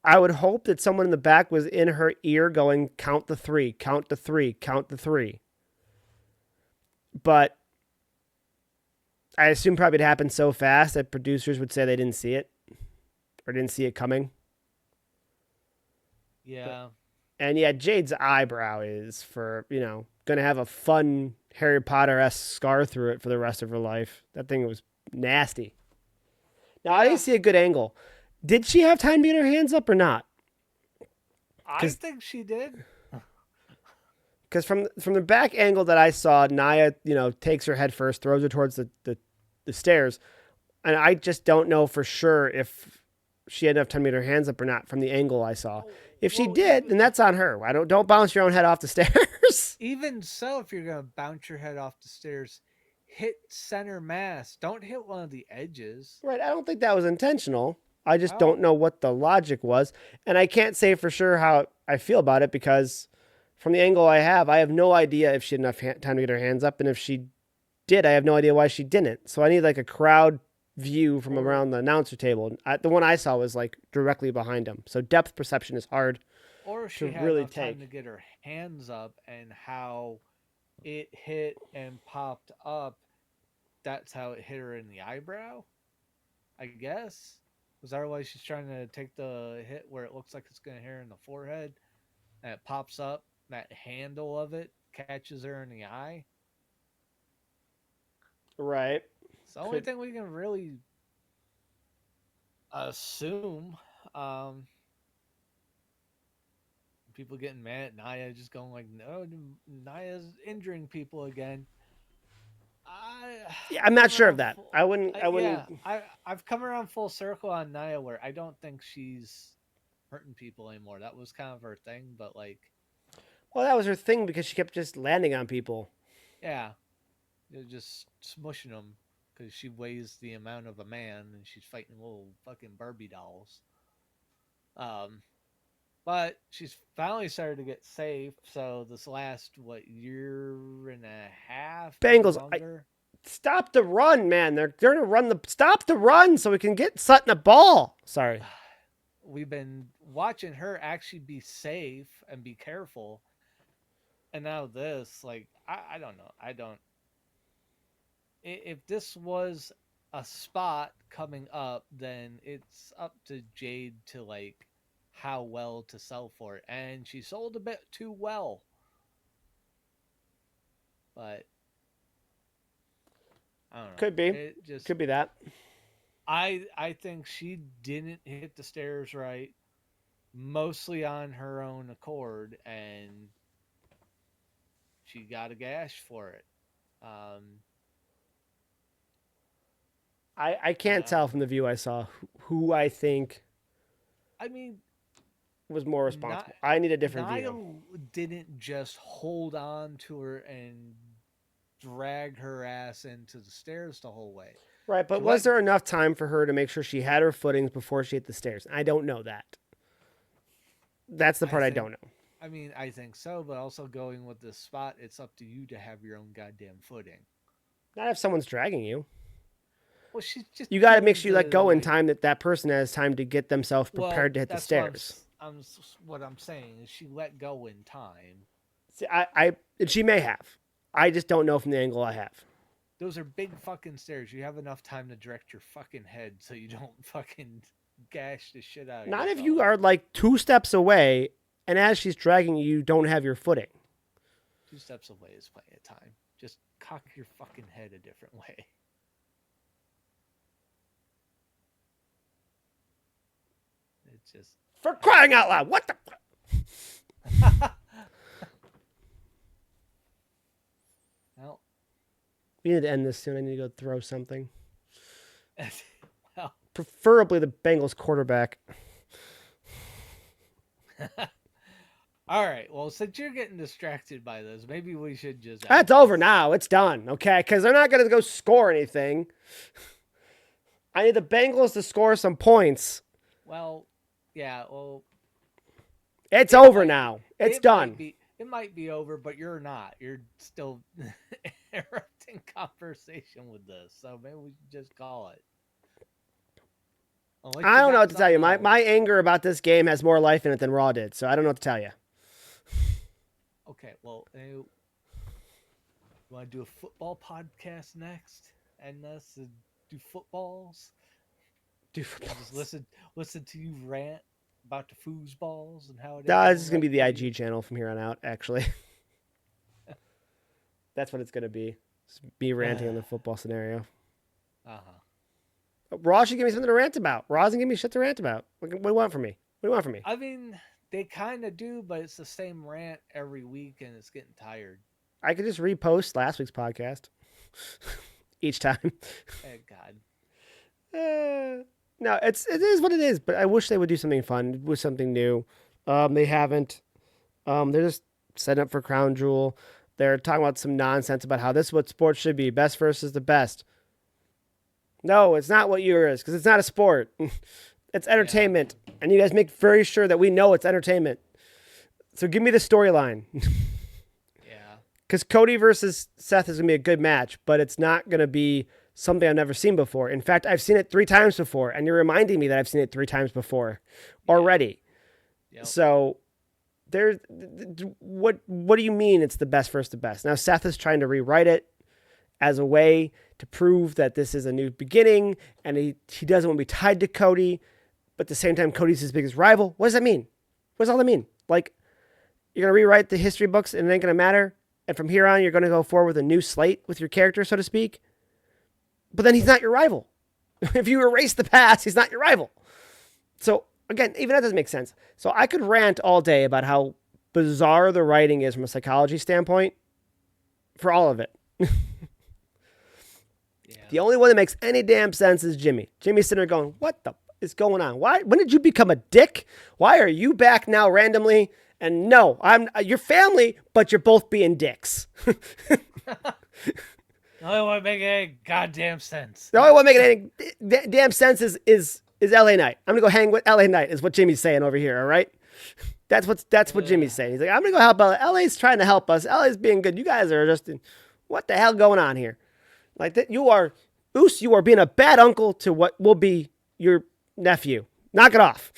I would hope that someone in the back was in her ear going, count the three, count the three, count the three. But I assume probably it happened so fast that producers would say they didn't see it or didn't see it coming. But Yeah. and yeah, Jade's eyebrow is gonna have a fun Harry Potter esque scar through it for the rest of her life. That thing was nasty. Now I didn't Yeah. see a good angle. Did she have time to get her hands up or not? I Because think she did. from the back angle that I saw, Naya takes her head first, throws her towards the stairs, and I just don't know for sure if she had enough time to get her hands up or not from the angle I saw. Oh, If she well, did, then that's on her. I don't bounce your own head off the stairs. even so, if you're gonna bounce your head off the stairs, hit center mass. Don't hit one of the edges. Right. I don't think that was intentional. I just don't Oh, know what the logic was. And I can't say for sure how I feel about it because from the angle I have no idea if she had enough time to get her hands up. And if she did, I have no idea why she didn't. So I need like a crowd view from or around the announcer table. The one I saw was like directly behind him. So depth perception is hard to she had really enough time to take. get her hands up, and how it hit and popped up. That's how it hit her in the eyebrow. I guess. Because otherwise, she's trying to take the hit where it looks like it's going to hit her in the forehead, and it pops up. That handle of it catches her in the eye. Right. It's the only Could thing we can really assume. Um, People getting mad at Naya, just going like, "No, Naya's injuring people again." I yeah, I'm I've not come sure of around that. full. I wouldn't. I wouldn't. Yeah, I've come around full circle on Naya, where I don't think she's hurting people anymore. That was kind of her thing, but like, Well, that was her thing because she kept just landing on people. yeah, you're just smushing them because she weighs the amount of a man, and she's fighting little fucking Barbie dolls. Um, but she's finally started to get safe. So this last year and a half, maybe Bengals, longer. stop the run, man. They're gonna run the stop the run so we can get Sutton a ball. Sorry. We've been watching her actually be safe and be careful, and now this, like, I don't know. I don't. If this was a spot coming up, then it's up to Jade to like how well to sell for it, and she sold a bit too well. But I don't know. Could be. It just Could be that. I think she didn't hit the stairs right, mostly on her own accord, and she got a gash for it. Um, I I can't don't tell know. from the view I saw who I think I mean, was more not responsible. I need a different view. Niall didn't just hold on to her and drag her ass into the stairs the whole way. Right, but She was let. there enough time for her to make sure she had her footings before she hit the stairs? I don't know that. That's the I part I think. don't know. I mean, I think so, but also going with this spot, it's up to you to have your own goddamn footing. Not if someone's dragging you. Well, she's just You got to make doing sure you let the go in like. time that that person has time to get themselves Well, prepared to hit the that's what stairs. what I'm saying is she let go in time. See, and she may have. I just don't know from the angle I have. Those are big fucking stairs. You have enough time to direct your fucking head so you don't fucking gash the shit out of Not if you yourself. are like 2 steps away, and as she's dragging you, you don't have your footing. 2 steps away is plenty of time. Just cock your fucking head a different way. It's just. For crying out loud! What the? Well, We need to end this soon. I need to go throw something. well. Preferably the Bengals quarterback. All right. Well, since you're getting distracted by this, maybe we should just. That's over now. It's done. Okay, because they're not going to go score anything. I need the Bengals to score some points. Well, yeah. Well, It's it over might, now. It's it done. might be. It might be over, but you're not. You're still interrupting conversation with this, so maybe we should just call it. Unless I you don't know got what to tell you. something My, else. my anger about this game has more life in it than Raw did, so I don't know what to tell you. Okay. Well, you want to do a football podcast next, and us do footballs. Dude, Just listen to you rant about the foosballs and how it ain't no, this going is going right to be the for you. IG channel from here on out, actually. That's what it's going to be. It's me ranting on the football scenario. Raw should give me something to rant about. Raw doesn't give me shit to rant about. What do you want from me? What do you want from me? I mean, they kind of do, but it's the same rant every week, and it's getting tired. I could just repost last week's podcast each time. Oh God. No, it is what it is. But I wish they would do something fun with something new. They haven't. They're just setting up for Crown Jewel. They're talking about some nonsense about how this is what sports should be: best versus the best. No, it's not what yours is because it's not a sport. It's entertainment, and you guys make very sure that we know it's entertainment. So give me the storyline. Yeah. Because Cody versus Seth is going to be a good match, but it's not going to be something I've never seen before. In fact, I've seen it 3 times before, and you're reminding me that I've seen it 3 times before already. Yep. So there's what do you mean it's the best versus the best? Now Seth is trying to rewrite it as a way to prove that this is a new beginning, and he doesn't want to be tied to Cody, but at the same time Cody's his biggest rival. What does that mean? What does all that mean? Like, you're going to rewrite the history books and it ain't going to matter? And from here on, you're going to go forward with a new slate with your character, so to speak? but then he's not your rival. If you erase the past, he's not your rival. So again, even that doesn't make sense. So I could rant all day about how bizarre the writing is from a psychology standpoint for all of it. Yeah. The only one that makes any damn sense is Jimmy. Jimmy's sitting there going, "What the is going on? Why? When did you become a dick? Why are you back now randomly?" And no, I'm your family, but you're both being dicks. No, it won't make any goddamn sense. The only one making any damn sense is L.A. Knight. I'm gonna go hang with L.A. Knight. Is what Jimmy's saying over here. All right, that's what Jimmy's saying. He's like, I'm gonna go help L.A. L.A.'s trying to help us. L.A.'s being good. You guys are just what the hell going on here? Like that, you are Oos. You are being a bad uncle to what will be your nephew. Knock it off.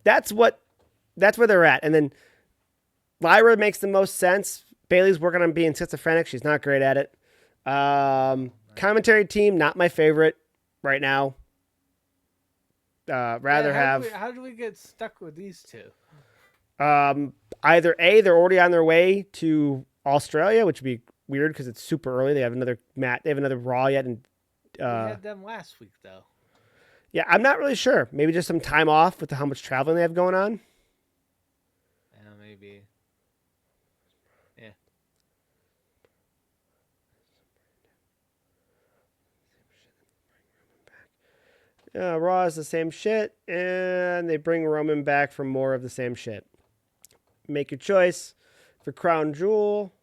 that's what. That's where they're at. And then Lyra makes the most sense. Bailey's working on being schizophrenic. She's not great at it. Commentary team, not my favorite right now. Rather have how do we get stuck with these two? either A, they're already on their way to Australia, which would be weird because it's super early. They have another They have another Raw yet, and We had them last week though. yeah, I'm not really sure. Maybe just some time off with how much traveling they have going on. Yeah, maybe. Yeah. Raw is the same shit, and they bring Roman back for more of the same shit. Make your choice for Crown Jewel,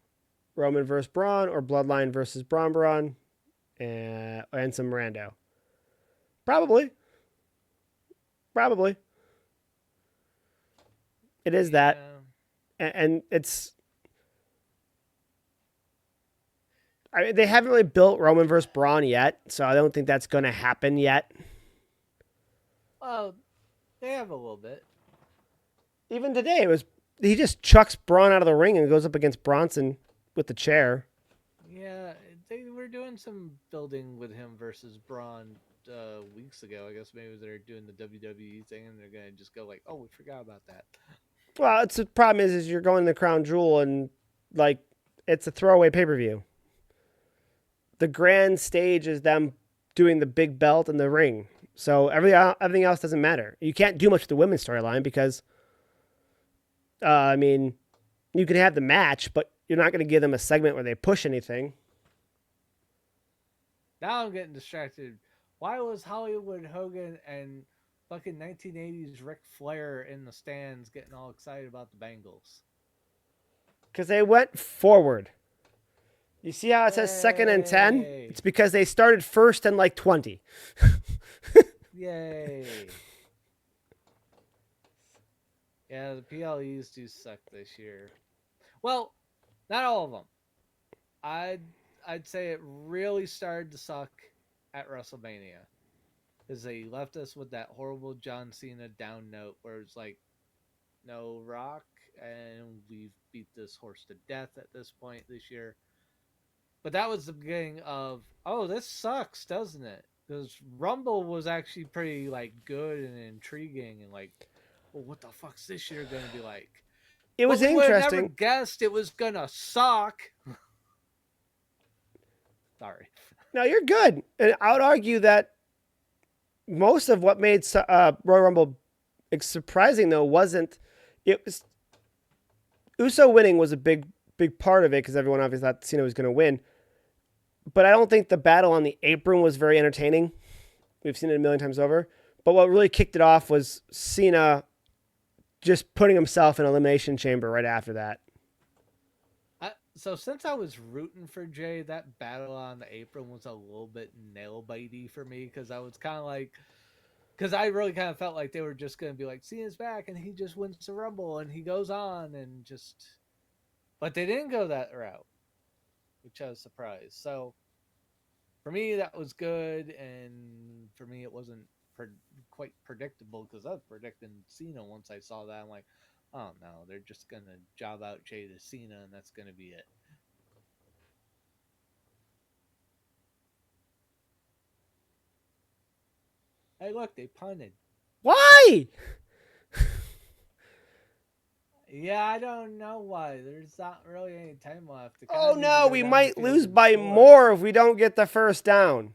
Roman versus Braun, or Bloodline versus Braun, and some rando. Probably. Probably. It is that. And it's. I mean, they haven't really built Roman versus Braun yet, so I don't think that's going to happen yet. Well, they have a little bit. Even today, he just chucks Braun out of the ring and goes up against Bronson with the chair. Yeah, they were doing some building with him versus Braun weeks ago. I guess maybe they're doing the WWE thing and they're gonna just go like, "Oh, we forgot about that." Well, it's the problem is you're going to Crown Jewel and like it's a throwaway pay per view. The grand stage is them doing the big belt and the ring. So everything else doesn't matter. You can't do much with the women's storyline because, I mean, you can have the match, but you're not going to give them a segment where they push anything. Now I'm getting distracted. Why was Hollywood Hogan and fucking 1980s Ric Flair in the stands getting all excited about the Bengals? Because they went forward. You see how it says second and 10? Yay. It's because they started first and like 20. Yay. Yeah, the PLEs do suck this year. Well, not all of them. I'd say it really started to suck at WrestleMania. Because they left us with that horrible John Cena down note where it's like, no Rock, and we've beat this horse to death at this point this year. But that was the beginning of, oh, this sucks, doesn't it? Because Rumble was actually pretty like good and intriguing and like, well, what the fuck's this year gonna be like? It was but we would have never interesting. guessed it was gonna suck. Sorry. No, you're good. And I would argue that most of what made Royal Rumble surprising, though, wasn't. It was Uso winning was a big part of it because everyone obviously thought Cena was going to win. But I don't think the battle on the apron was very entertaining. We've seen it a million times over. But what really kicked it off was Cena just putting himself in an elimination chamber right after that. So since I was rooting for Jay, that battle on the apron was a little bit nail bitey for me because I was kind of like, because I really kind of felt like they were just going to be like, Cena's back and he just wins the Rumble and he goes on and just, but they didn't go that route, which I was surprised. So for me, that was good, and for me, it wasn't quite predictable because I was predicting Cena once I saw that. I'm like, oh no, they're just gonna job out Jay to Cena, and that's gonna be it. Hey, look, they punted. Why? Yeah, I don't know why. There's not really any time left. They kind Oh of need to no, go we down the might field lose and by score. more if we don't get the first down.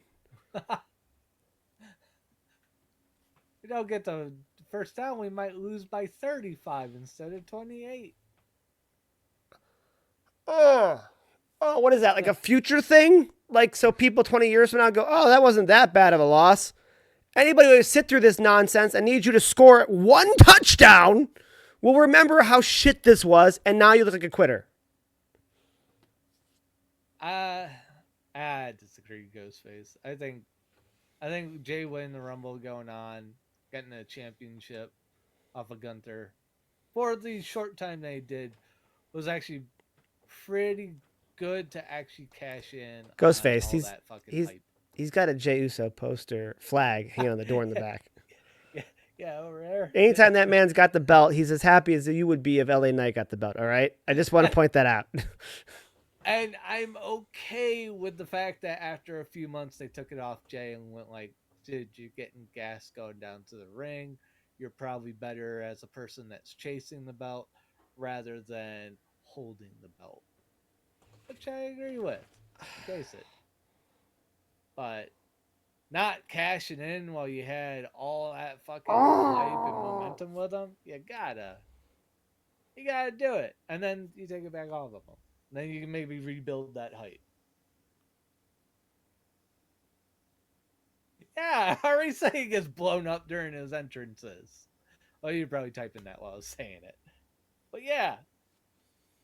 We don't get the first down, we might lose by 35 instead of 28. Oh, oh, what is that? Like a future thing? Like so people 20 years from now go, "Oh, that wasn't that bad of a loss." Anybody who sit through this nonsense and needs you to score one touchdown will remember how shit this was, and now you look like a quitter. uh, I disagree, Ghostface. I think Jay winning the Rumble going on, getting a championship off of Gunther for the short time they did was actually pretty good to actually cash in on Ghostface, all that fucking he's hype. he's got a Jey Uso poster flag hanging on the door in the yeah, back. yeah, yeah, over there. Anytime that man's got the belt, he's as happy as you would be if LA Knight got the belt. All right, I just want to point that out. And I'm okay with the fact that after a few months they took it off Jay and went like, dude, you're getting gas going down to the ring. You're probably better as a person that's chasing the belt rather than holding the belt, which I agree with. Chase it. But not cashing in while you had all that fucking hype and momentum with them, you gotta do it. And then you take it back off of them. Then you can maybe rebuild that hype. Yeah, I already said he gets blown up during his entrances. Well, you're probably typing that while I was saying it. But yeah,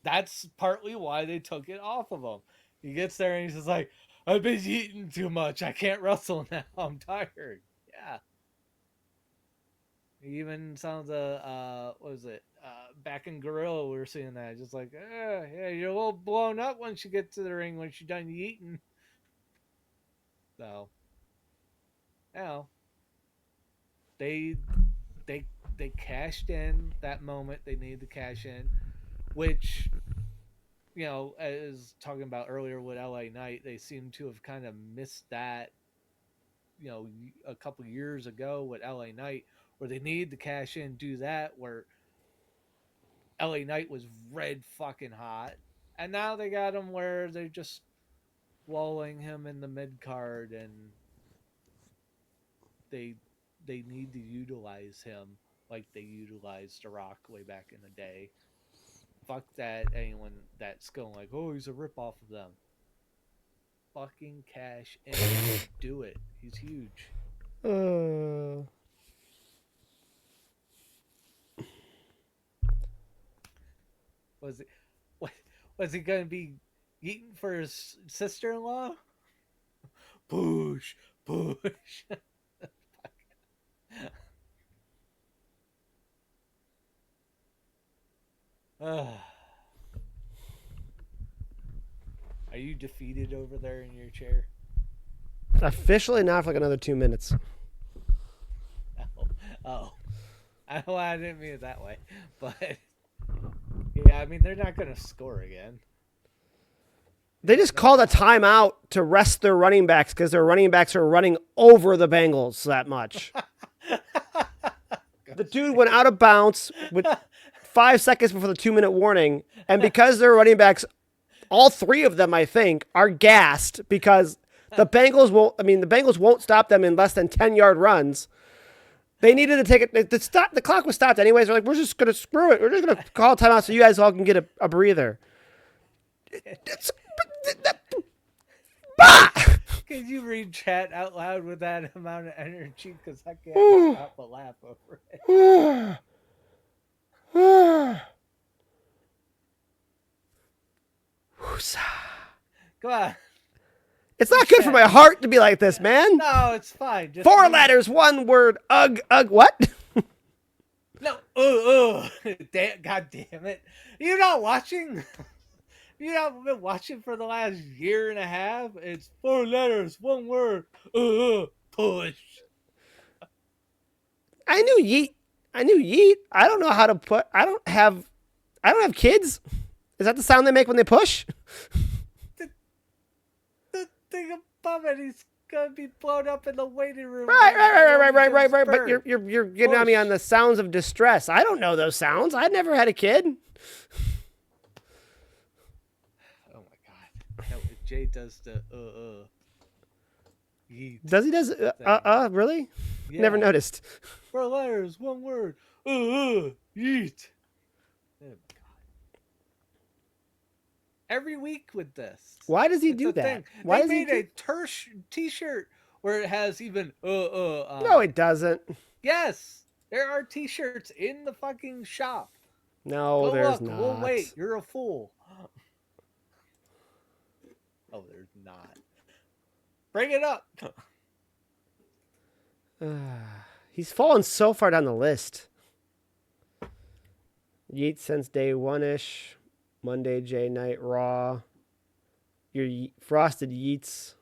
that's partly why they took it off of him. He gets there and he's just like, I've been eating too much. I can't wrestle now. I'm tired. Yeah. Even some of the what was it? Back in Gorilla, we were seeing that. Just like, yeah, you're a little blown up once you get to the ring once you're done eating. So, you know, they they they cashed in that moment they needed to cash in, which as talking about earlier with LA Knight, they seem to have kind of missed that. A couple years ago with LA Knight, where they needed to cash in, do that, where LA Knight was red fucking hot, and now they got him where they're just lulling him in the mid card, and they they need to utilize him like they utilized The Rock way back in the day. Fuck that anyone that's going like, oh, he's a ripoff of them. Fucking cash in. Do it. He's huge. uh, Was it? What was he gonna be eating for his sister-in-law? Push, push. Are you defeated over there in your chair? officially not for like another 2 minutes. Oh, oh. I didn't mean it that way, but yeah, I mean they're not gonna score again. They just called a timeout to rest their running backs because their running backs are running over the Bengals that much. The dude went out of bounds with 5 seconds before the 2 minute warning, and because their running backs, all three of them, I think, are gassed because the Bengals won't. I mean, the Bengals won't stop them in less than 10-yard runs. They needed to take it. The clock was stopped anyways. They're like, we're just gonna screw it. We're just gonna call timeout so you guys all can get a breather. It's, bah! Can you read chat out loud with that amount of energy? Because I can't stop but laugh over it. Come on. It's not good for my heart to be like this, man. No, it's fine. Just 4 letters, 1 word. Ugh, ugh. What? No. God damn it. You're not watching? You not been watching for the last year and a half? It's 4 letters, 1 word. Push. I knew yeet. I don't know how to put. I don't have kids. Is that the sound they make when they push? The thing above it, he's gonna be blown up in the waiting room. Right. But you're getting on me on the sounds of distress. I don't know those sounds. I never had a kid. Oh my god. No, Jay does the yeet Does he thing. really? Never Yeah. noticed. 4 letters, one word. Yeet. Oh my god. Every week with this. Why does he It's do a that? thing. Why They does he made do? a t-shirt where it has even on No, it. it doesn't. Yes, there are t-shirts in the fucking shop. No, Go there's look. We'll not. wait. You're a fool. Oh, there's not. Bring it up. He's fallen so far down the list. Yeet since day one ish. Monday, J Night Raw. Your Frosted Yeets.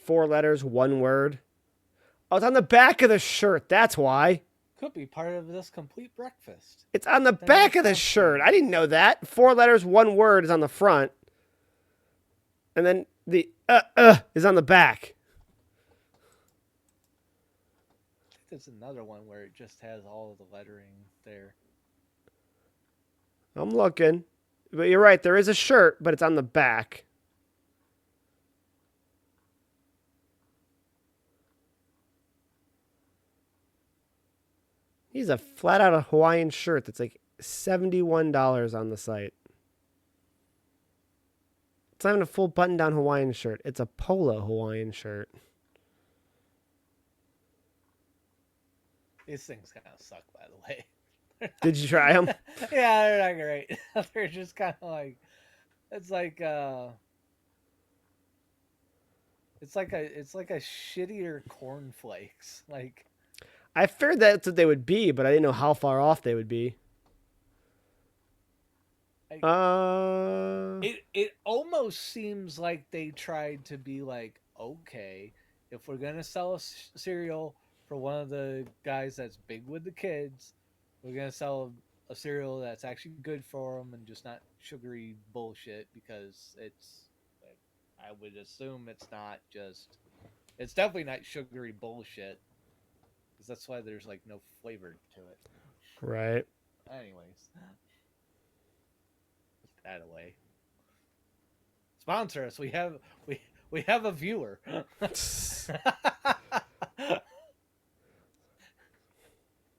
4 letters, one word. Oh, it's on the back of the shirt. That's why. Could be part of this complete breakfast. It's on the Then back that's of the not shirt. I famous. didn't know that. 4 letters, one word is on the front. And then the is on the back. I think there's another one where it just has all of the lettering there. I'm looking. But you're right. There is a shirt, but it's on the back. He's a flat out Hawaiian shirt that's like $71 on the site. It's not even a full button down Hawaiian shirt. It's a polo Hawaiian shirt. These things kind of suck, by the way. Did you try them? Yeah, they're not great. They're just kind of like it's like it's like a shittier cornflakes. Like I figured that's what they would be, but I didn't know how far off they would be. I, Uh, it almost seems like they tried to be like, okay, if we're gonna sell a cereal for one of the guys that's big with the kids, we're gonna sell a cereal that's actually good for them and just not sugary bullshit because it's. I would assume it's not just. It's definitely not sugary bullshit because that's why there's like no flavor to it. right. Anyways, that away. Sponsor us. We have a viewer.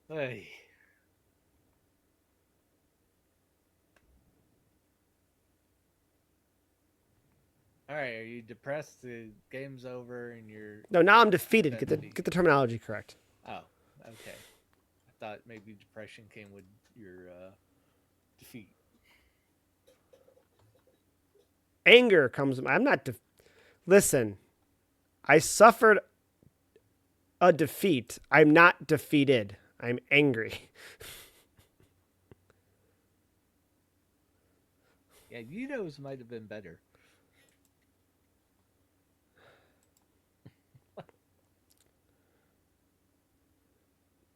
Hey. All right, are you depressed? The game's over and you're No, now I'm defeated. been Get the terminology correct. Oh, okay. I thought maybe depression came with your defeat. Anger comes. I'm not. Listen, I suffered a defeat. I'm not defeated. I'm angry. Yeah, Yudo's might have been better.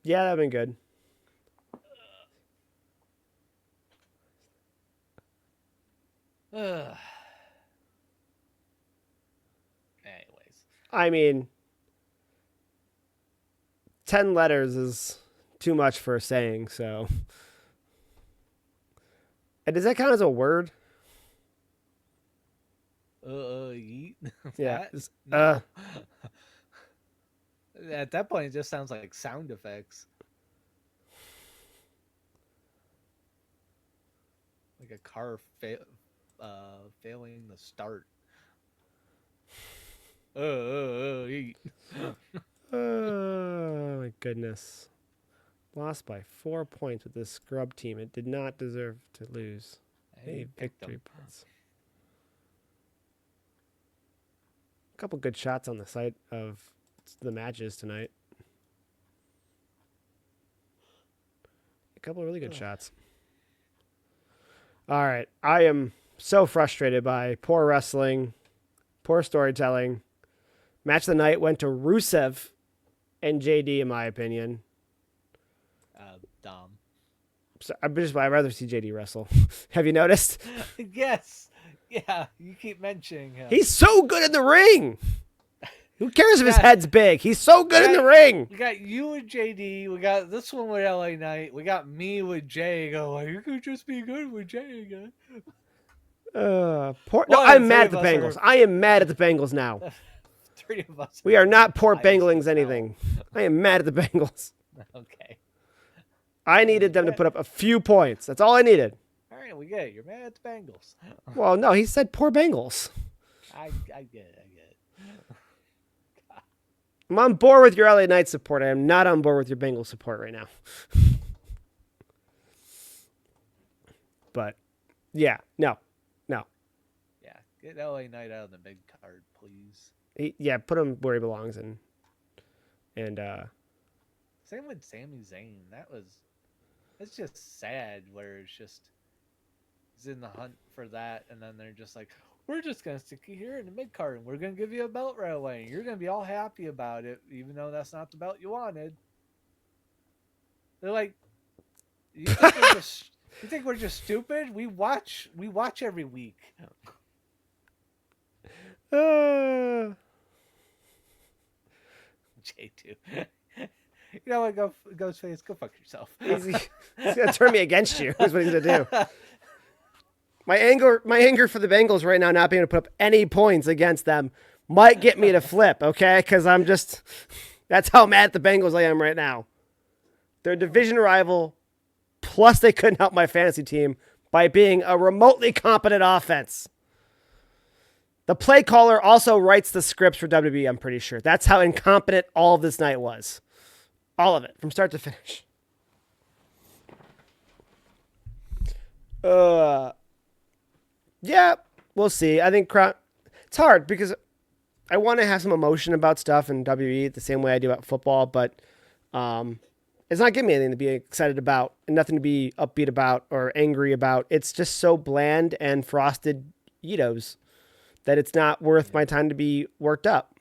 Yeah, that'd been good. Anyways, I mean, 10 letters is too much for a saying, so. And does that count as a word? yeet. Yeah. That? No. At that point, it just sounds like sound effects. Like a car failing the start. Yeet. Oh, my goodness. Lost by 4 points with this scrub team. It did not deserve to lose. Hey, victory points. A couple good shots on the side of the matches tonight. A couple of really good shots. All right. I am so frustrated by poor wrestling, poor storytelling. Match of the night went to Rusev and JD, in my opinion. Dom. So I'd rather see JD wrestle. Have you noticed? Yes. Yeah, you keep mentioning him. He's so good in the ring. Who cares We if his got head's big? He's so we good in the got ring. we got you and JD. We got this one with LA Knight. We got me with Jay. Going, you could just be good with Jay again. No, One of I'm the mad three at of the us Bengals. are I am mad at the Bengals now. three of us We are are just not poor biased Bengals as hell. anything. I am mad at the Bengals. Okay. I Hey, needed them to mad. put up a few points. That's all I needed. All right, we get it. You're mad at the Bengals. Well, no, he said poor Bengals. I get it. I get it. I'm on board with your LA Knight support. I am not on board with your Bengals support right now. But yeah, no. Yeah, get LA Knight out of the mid card, please. Yeah, put him where he belongs and Same with Sami Zayn. It's just sad where it's just he's in the hunt for that, and then they're just like, we're just gonna stick you here in the mid card, and we're gonna give you a belt right away, and you're gonna be all happy about it, even though that's not the belt you wanted. They're like, you think we're just stupid? We watch every week. J2. You know what, Ghostface, go fuck yourself. he's gonna turn me against you. Is what he's gonna do. My anger for the Bengals right now, not being able to put up any points against them, might get me to flip. Okay, because that's how mad at the Bengals I am right now. They're a division rival, plus they couldn't help my fantasy team by being a remotely competent offense. The play caller also writes the scripts for WWE, I'm pretty sure. That's how incompetent all of this night was. All of it, from start to finish. Yeah, we'll see. I think it's hard because I want to have some emotion about stuff in WWE the same way I do about football, but it's not giving me anything to be excited about and nothing to be upbeat about or angry about. It's just so bland and frosted Cheetos that it's not worth my time to be worked up.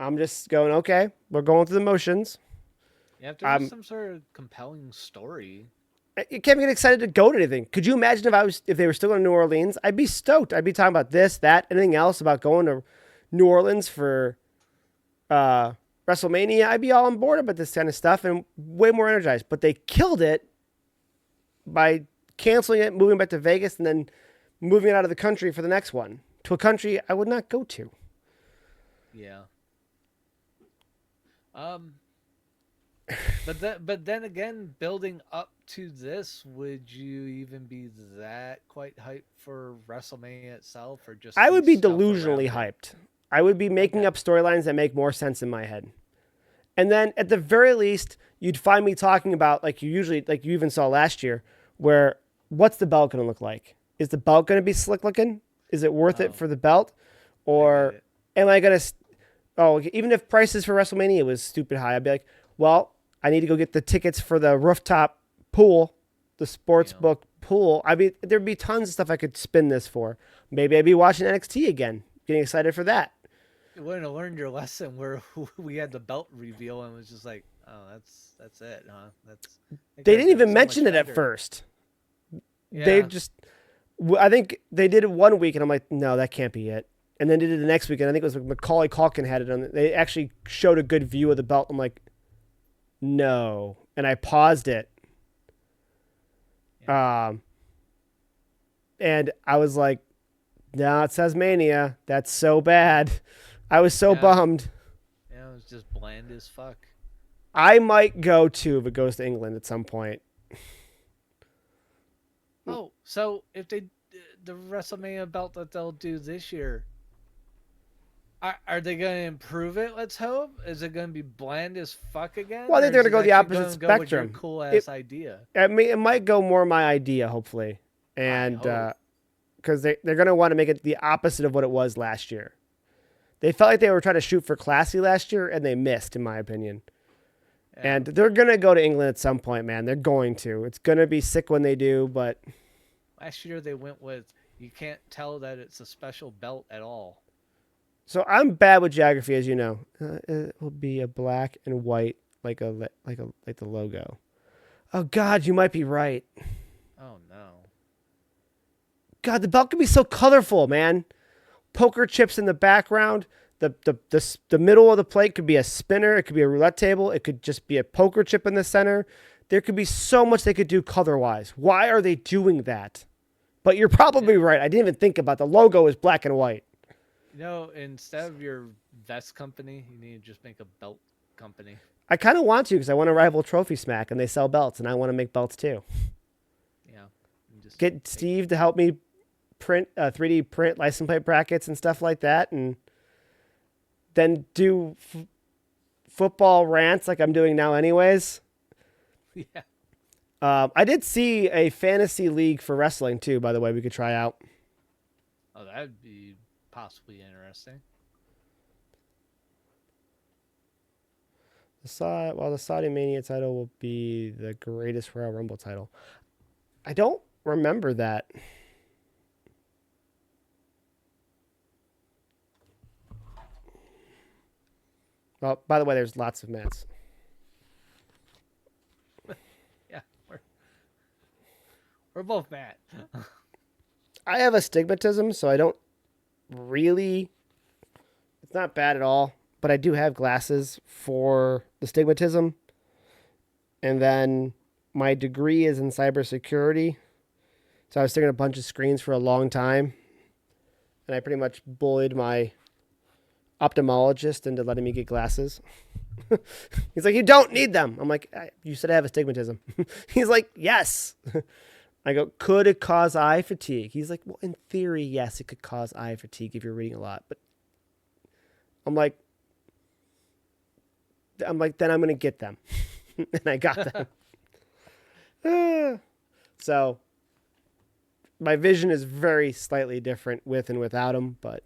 I'm just going, okay, we're going through the motions. You have to do some sort of compelling story. You can't get excited to go to anything. Could you imagine if they were still in New Orleans? I'd be stoked. I'd be talking about this, that, anything else about going to New Orleans for WrestleMania. I'd be all on board about this kind of stuff and way more energized. But they killed it by canceling it, moving back to Vegas, and then moving it out of the country for the next one to a country I would not go to. Yeah. But then again, building up to this, would you even be that quite hyped for WrestleMania itself, or just? I would be delusionally hyped. I would be making up storylines that make more sense in my head, and then at the very least, you'd find me talking about like you even saw last year, where what's the belt going to look like? Is the belt going to be slick looking? Is it worth it for the belt, or am I going to? Oh, even if prices for WrestleMania was stupid high, I'd be like, well, I need to go get the tickets for the rooftop pool, the sports book pool. I mean, there'd be tons of stuff I could spin this for. Maybe I'd be watching NXT again, getting excited for that. You wouldn't have learned your lesson where we had the belt reveal and it was just like, oh, that's it, huh? They didn't even mention it at first. Yeah. They just, I think they did it one week and I'm like, no, that can't be it. And then they did it the next week and I think it was like Macaulay Culkin had it on. They actually showed a good view of the belt. I'm like, no. And I paused it. Yeah. And I was like, no, it says Mania. That's so bad. I was so bummed. Yeah, it was just bland as fuck. I might go too if it goes to England at some point. Oh, so if the WrestleMania belt that they'll do this year, are they going to improve it? Let's hope. Is it going to be bland as fuck again? Well, I think they're going to go the opposite spectrum. Go cool ass idea. I mean, it might go more my idea, hopefully, and because they're going to want to make it the opposite of what it was last year. They felt like they were trying to shoot for classy last year, and they missed, in my opinion. Yeah. And they're going to go to England at some point, man. They're going to. It's going to be sick when they do, but last year they went with you can't tell that it's a special belt at all. So I'm bad with geography, as you know. It will be a black and white, like the logo. Oh God, you might be right. Oh no. God, the belt can be so colorful, man. Poker chips in the background, The middle of the plate could be a spinner. It could be a roulette table. It could just be a poker chip in the center. There could be so much they could do color wise. Why are they doing that? But you're probably Yeah. right. I didn't even think about the logo is black and white. Instead of your vest company, you need to just make a belt company. I kind of want to because I want to rival Trophy Smack and they sell belts and I want to make belts too. Yeah. And just Get Steve to help me print 3D print license plate brackets and stuff like that, and then do football rants like I'm doing now, anyways. yeah. I did see a fantasy league for wrestling too. By the way, we could try out. Oh, that'd be possibly interesting. While the Saudi Mania title will be the greatest Royal Rumble title, I don't remember that. Well, by the way, there's lots of mats. Yeah, we're both mad. I have astigmatism, so I don't really. It's not bad at all, but I do have glasses for the stigmatism. And then my degree is in cybersecurity. So I was staring at a bunch of screens for a long time. And I pretty much bullied my ophthalmologist into letting me get glasses. He's like, you don't need them. I'm like, you said I have astigmatism. He's like, yes. I go, could it cause eye fatigue? He's like, well, in theory, yes, it could cause eye fatigue if you're reading a lot. But I'm like, then I'm going to get them. And I got them. So my vision is very slightly different with and without them. But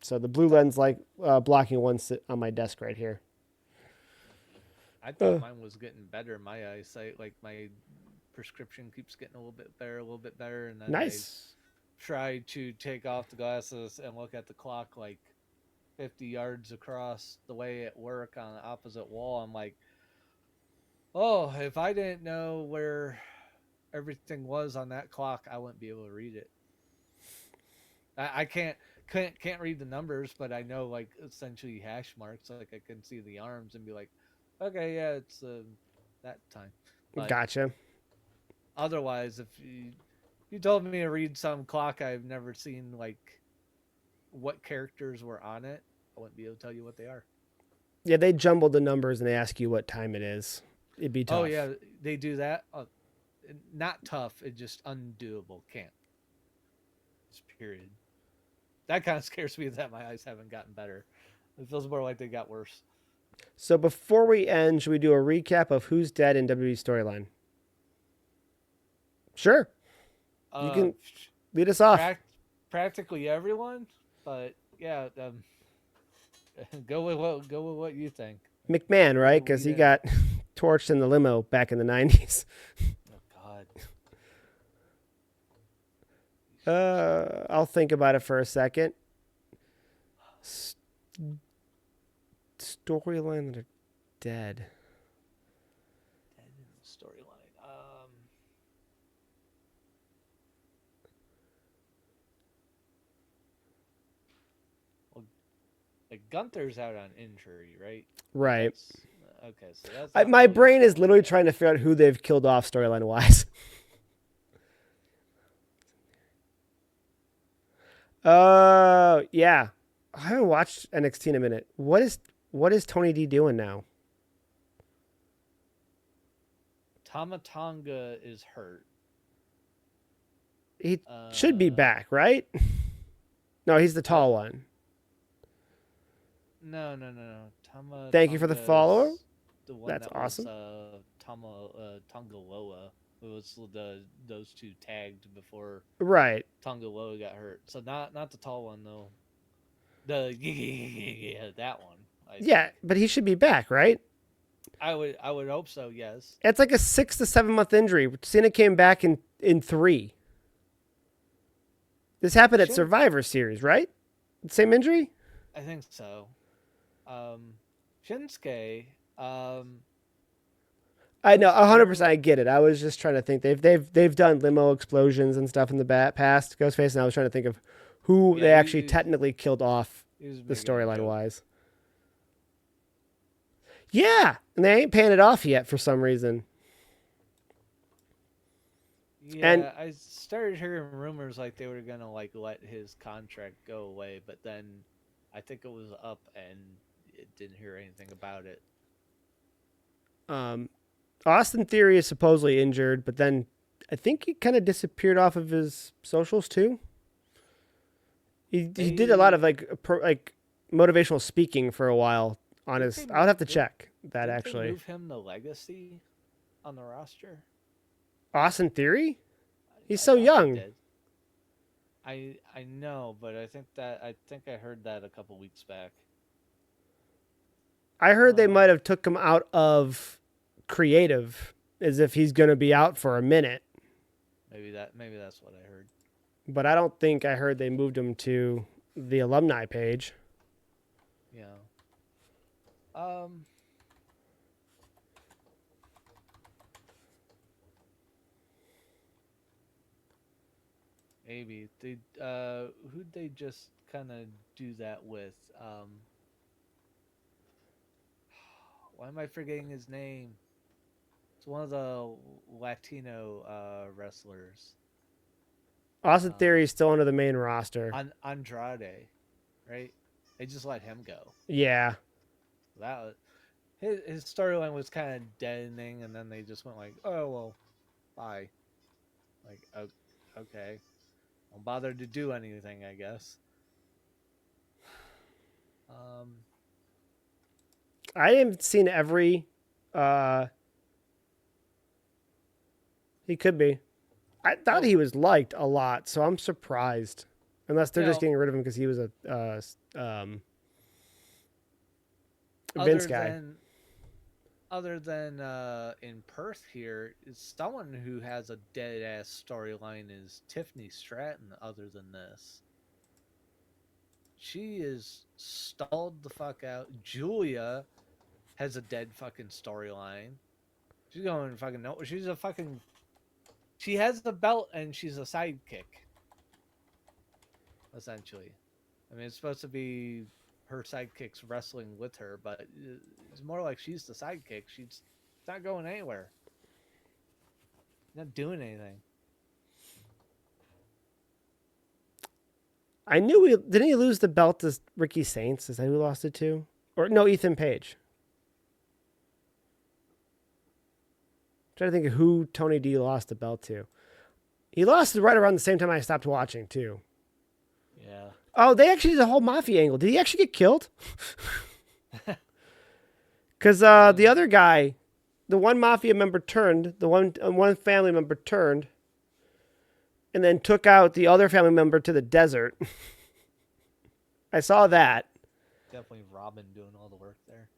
so the blue lens, like blocking one sit on my desk right here. I thought mine was getting better. My eyesight, like my prescription keeps getting a little bit better. And then Nice. I tried to take off the glasses and look at the clock like 50 yards across the way at work on the opposite wall. I'm like, oh, if I didn't know where everything was on that clock, I wouldn't be able to read it. I can't read the numbers, but I know like essentially hash marks. Like I can see the arms and be like, okay, yeah, it's that time. But Gotcha. otherwise, if you told me to read some clock I've never seen, like what characters were on it, I wouldn't be able to tell you what they are. Yeah, they jumbled the numbers and they ask you what time it is. It'd be tough. Oh yeah, they do that. Not tough. It's just undoable. Can't. Just period. That kind of scares me that my eyes haven't gotten better. It feels more like they got worse. So before we end, should we do a recap of who's dead in WWE storyline? Sure. You can lead us off. Practically everyone, but yeah, go with what you think. McMahon, right? Because he got torched in the limo back in the 90s. Oh God. I'll think about it for a second. Storyline that are dead. Dead in the storyline. Well, like Gunther's out on injury, right? Right. Okay, so that's My brain is literally trying to figure out who they've killed off storyline wise. Yeah. I haven't watched NXT in a minute. What is Tony D doing now? Tama Tonga is hurt. He should be back, right? No, he's the tall one. No. Tama. Thank you for the follow. The one That's that awesome. Was, Tongaloa. It was those two tagged before Right. Tongaloa got hurt. So not the tall one though. The that one. Yeah, but he should be back, right? I would hope so. Yes. It's like a 6 to 7 month injury. Cena came back in 3. This happened at Survivor Series, right? Same injury? I think so. Shinsuke. I know 100%. I get it. I was just trying to think. They've done limo explosions and stuff in the past, Ghostface, and I was trying to think of who they actually technically killed off He was the making a storyline joke. wise. Yeah, and they ain't paying it off yet for some reason. And Yeah, I started hearing rumors like they were gonna like let his contract go away, but then I think it was up and it didn't hear anything about it. um, Austin Theory is supposedly injured, but then I think he kind of disappeared off of his socials too. He did a lot of They like motivational speaking for a while on think his. they I would have to did. check that Didn't they actually. move him to Legacy on the roster? Austin Theory, he's I so thought they young. did. I know, but I think I heard that a couple weeks back. I heard they Uh, might have took him out of creative as if he's going to be out for a minute, maybe that's what I heard. but I don't think I heard they moved him to the alumni page. Yeah. Um. Maybe they who'd they just kind of do that with? Why am I forgetting his name? It's one of the Latino wrestlers. Austin Theory is Um, still under the main roster. Andrade, right? They just let him go. Yeah, That was, his storyline was kind of deadening, and then they just went like, "Oh well, bye." Like, okay, don't bother to do anything, I guess. Um, I haven't seen every. Uh, he could be. I thought well, he was liked a lot, so I'm surprised. Unless they're you just know, getting rid of him because he was a Vince other guy. than other than in Perth here, someone who has a dead ass storyline is Tiffany Stratton. Other than this, she is stalled the fuck out. Julia has a dead fucking storyline. She's going fucking no. She's a fucking. She has the belt and she's a sidekick, essentially. I mean, it's supposed to be her sidekicks wrestling with her, but it's more like she's the sidekick. She's not going anywhere. Not doing anything. I knew he didn't he lose the belt to Ricky Saints? Is that who he lost it to? Or no, Ethan Page. I'm trying to think of who Tony D lost the belt to. He lost it right around the same time I stopped watching too. Yeah. Oh, they actually did a whole mafia angle. Did he actually get killed? Because the um, other guy, the one mafia member turned, the one family member turned, and then took out the other family member to the desert. I saw that. definitely Robin doing all the work there.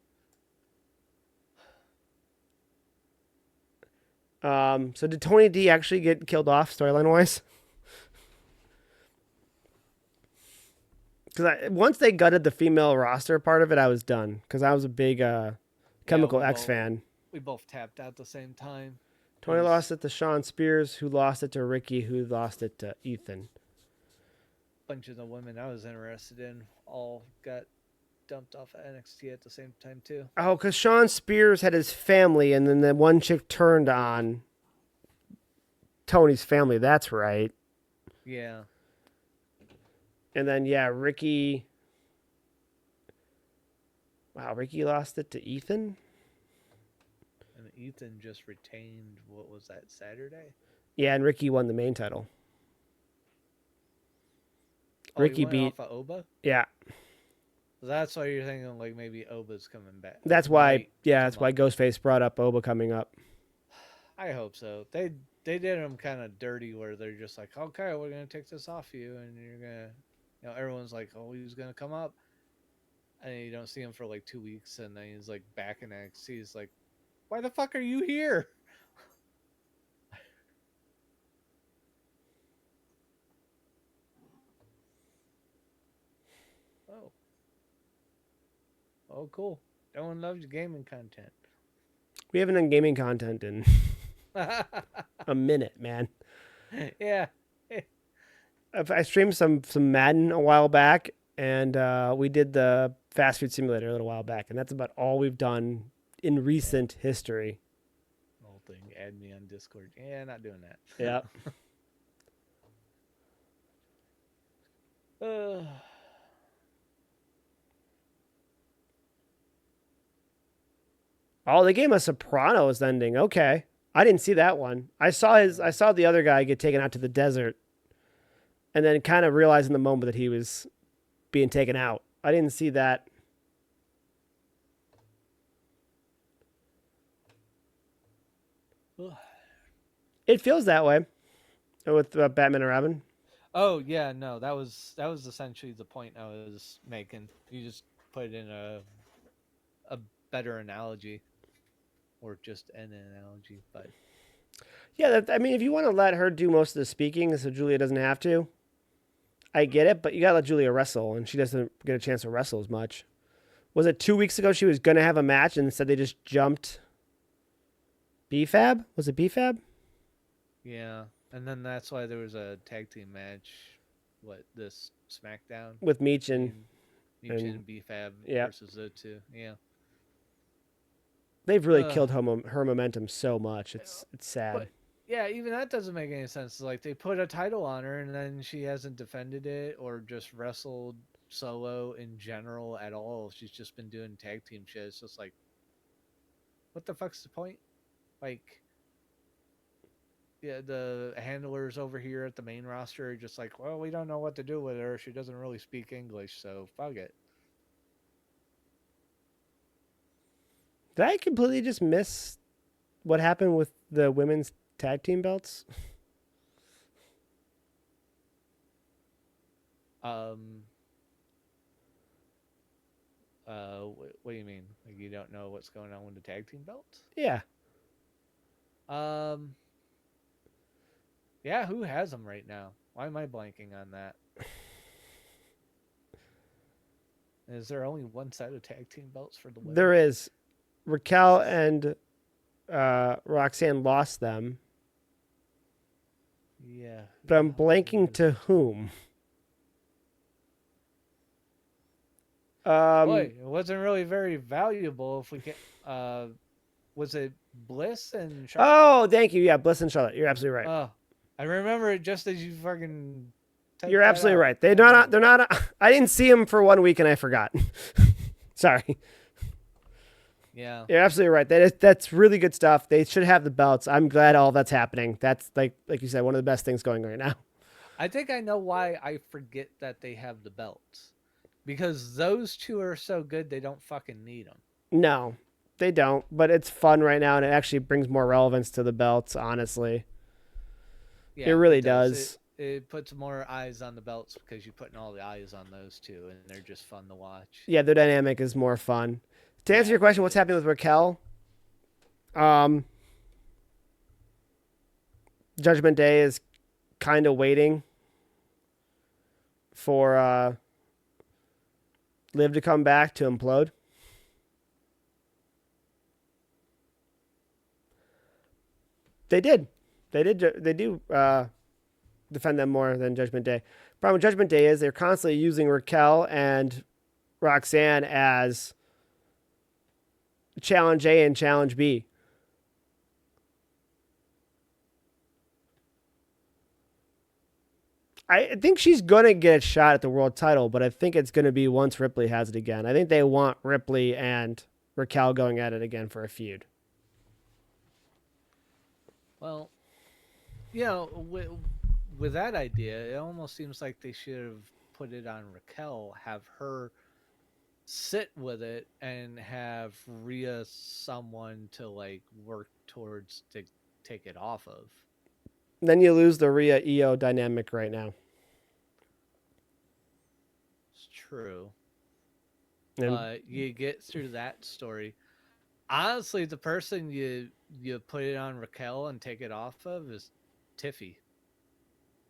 So did Tony D actually get killed off storyline wise? Because once they gutted the female roster part of it, I was done. Because I was a big Yeah, Chemical X fan. we both tapped out at the same time. Tony lost it to Sean Spears, who lost it to Ricky, who lost it to Ethan. Bunches of women I was interested in all got dumped off at NXT at the same time too. Oh, because Sean Spears had his family, and then the one chick turned on Tony's family. That's right. Yeah. And then yeah, Ricky. Wow, Ricky lost it to Ethan. And Ethan just retained what was that Saturday? Yeah, and Ricky won the main title. Oh, he Ricky went beat. off of Oba? Yeah, That's why you're thinking like maybe Oba's coming back. that's why. Might Yeah, come that's why up. Ghostface brought up Oba coming up. I hope so. They did him kind of dirty where they're just like, okay, we're gonna take this off you, and you're gonna, everyone's like, oh, he's gonna come up, and you don't see him for like 2 weeks, and then he's like back in NXT. He's like, why the fuck are you here? Oh, oh, cool. Everyone loves gaming content. We haven't done gaming content in a minute, man. Yeah. I streamed some Madden a while back, and we did the fast food simulator a little while back, and that's about all we've done in Yeah, recent history. the whole thing. Add me on Discord. Yeah, not doing that. Yeah. uh, Oh, they gave us Sopranos ending. Okay, I didn't see that one. I saw his. I saw the other guy get taken out to the desert, and then kind of realized in the moment that he was being taken out. I didn't see that. It feels that way with Batman and Robin. oh yeah, no, that was essentially the point I was making. You just put it in a better analogy, or just an analogy, but Yeah, I mean, if you want to let her do most of the speaking, so Julia doesn't have to, I get it. But you gotta let Julia wrestle, and she doesn't get a chance to wrestle as much. Was it 2 weeks ago she was gonna have a match, and instead they just jumped BFAB? Was it BFAB yeah. And then that's why there was a tag team match. What, this SmackDown with Meech and between Michin and and BFAB yeah, versus those two. Yeah. they've really Uh, killed her momentum so much. It's sad. but yeah, even that doesn't make any sense. Like, they put a title on her and then she hasn't defended it or just wrestled solo in general at all. She's just been doing tag team shit. It's just like, what the fuck's the point? Like, yeah, the handlers over here at the main roster are just like, well, we don't know what to do with her. She doesn't really speak English, so fuck it. Did I completely just miss what happened with the women's tag team belts? Um, what do you mean? Like, you don't know what's going on with the tag team belts? Yeah, Um, yeah, who has them right now? Why am I blanking on that? Is there only one set of tag team belts for the women? there is. Raquel and Roxanne lost them, Yeah, who but the I'm hell even blanking has to them? whom. Boy, it wasn't really very valuable. If we can, was it Bliss and Charlotte? Oh, thank you. Yeah, Bliss and Charlotte. You're absolutely right. Oh, I remember it just as you fucking You're typed that absolutely out. right. They're God damn not. it. They're not. I didn't see them for 1 week and I forgot. Sorry. Yeah. You're absolutely right. That's really good stuff. They should have the belts. I'm glad all that's happening. That's like you said, one of the best things going right now. I think I know why I forget that they have the belts. Because those two are so good, they don't fucking need them. No, they don't. But it's fun right now, and it actually brings more relevance to the belts. Honestly, it Yeah, really it does. It does. it puts more eyes on the belts because you're putting all the eyes on those two, and they're just fun to watch. Yeah, their dynamic is more fun. To answer Yeah, your it question, really what's happening is. with Raquel? Um, Judgment Day is kind of waiting for Liv to come back to implode. They did. They did. They do defend them more than Judgment Day. Problem with Judgment Day is they're constantly using Raquel and Roxanne as challenge A and challenge B. I think she's gonna get a shot at the world title, but I think it's gonna be once Ripley has it again. I think they want Ripley and Raquel going at it again for a feud. Well, with that idea, it almost seems like they should have put it on Raquel, have her sit with it, and have Rhea someone to like work towards to take it off of. Then you lose the Rhea EO dynamic right now. It's true, And but you get through that story. Honestly, the person you put it on Raquel and take it off of is Tiffy,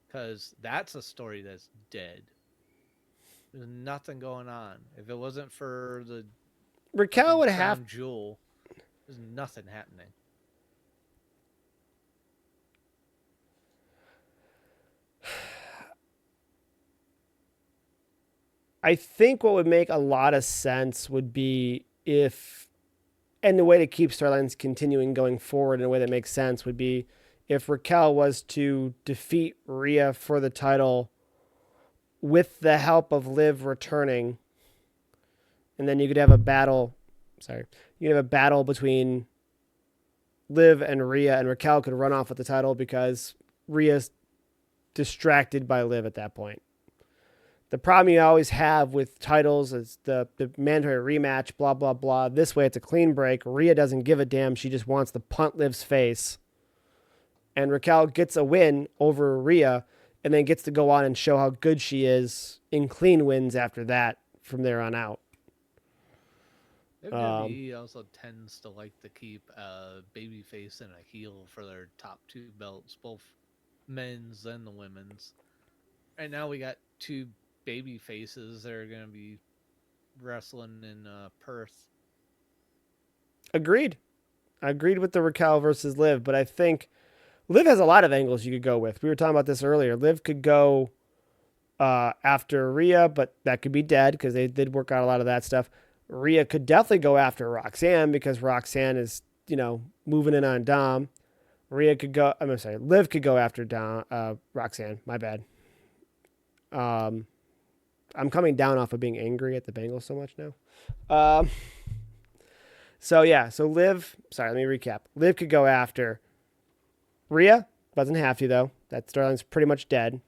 because that's a story that's dead. There's nothing going on. If it wasn't for the Raquel fucking would have crown jewel, there's nothing happening. I think what would make a lot of sense would be if, and the way to keep storylines continuing going forward in a way that makes sense would be if Raquel was to defeat Rhea for the title with the help of Liv returning, and then you could have a battle. Sorry, you could have a battle between Liv and Rhea, and Raquel could run off with the title because Rhea's distracted by Liv at that point. The problem you always have with titles is the mandatory rematch, blah, blah, blah. This way it's a clean break. Rhea doesn't give a damn. She just wants to punt Liv's face. And Raquel gets a win over Rhea and then gets to go on and show how good she is in clean wins after that from there on out. WWE also tends to like to keep a babyface and a heel for their top two belts, both men's and the women's. Right now we got two baby faces that are going to be wrestling in Perth. Agreed. I agreed with the Raquel versus Liv, but I think Liv has a lot of angles you could go with. We were talking about this earlier. Liv could go after Rhea, but that could be dead because they did work out a lot of that stuff. Rhea could definitely go after Roxanne because Roxanne is, moving in on Dom. Rhea could go. I'm sorry. Liv could go after Roxanne. My bad. I'm coming down off of being angry at the Bengals so much now. So Liv. Sorry, let me recap. Liv could go after Rhea. Doesn't have to though. That storyline's pretty much dead.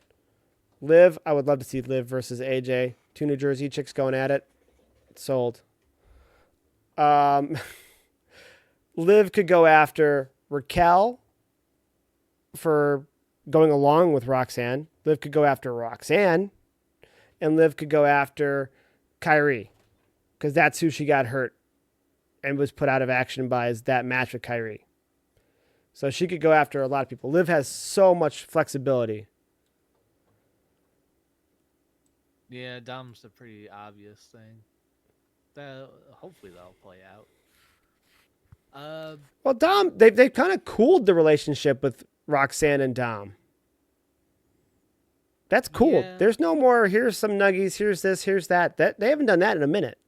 Liv. I would love to see Liv versus AJ. Two New Jersey chicks going at it. Sold. Liv could go after Raquel for going along with Roxanne. Liv could go after Roxanne, and Liv could go after Kyrie because that's who she got hurt and was put out of action by is that match with Kyrie. So she could go after a lot of people. Liv has so much flexibility. Yeah, Dom's a pretty obvious thing. Hopefully that'll play out. Well, Dom, they've kind of cooled the relationship with Roxanne and Dom. That's cool. Yeah. There's no more, here's some nuggies, here's this, here's that. They haven't done that in a minute.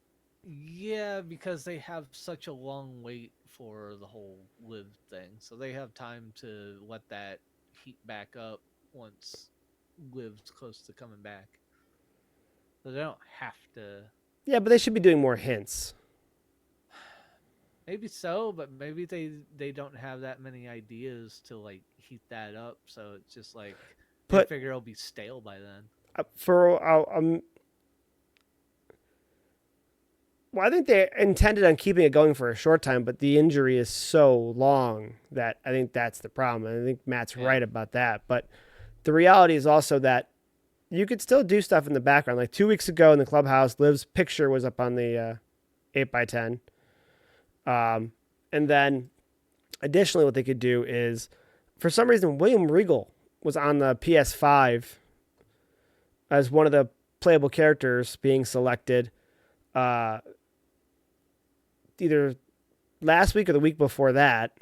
Yeah, because they have such a long wait for the whole Liv thing. So they have time to let that heat back up once Liv's close to coming back. So they don't have to. Yeah, but they should be doing more hints. Maybe so, but maybe they don't have that many ideas to like heat that up. So it's just like they figure it'll be stale by then. Well, I think they intended on keeping it going for a short time, but the injury is so long that I think that's the problem. And I think Matt's right about that. But the reality is also that you could still do stuff in the background. Like 2 weeks ago in the clubhouse, Liv's picture was up on the 8x10. And then additionally, what they could do is, for some reason, William Regal was on the PS5 as one of the playable characters being selected either last week or the week before that,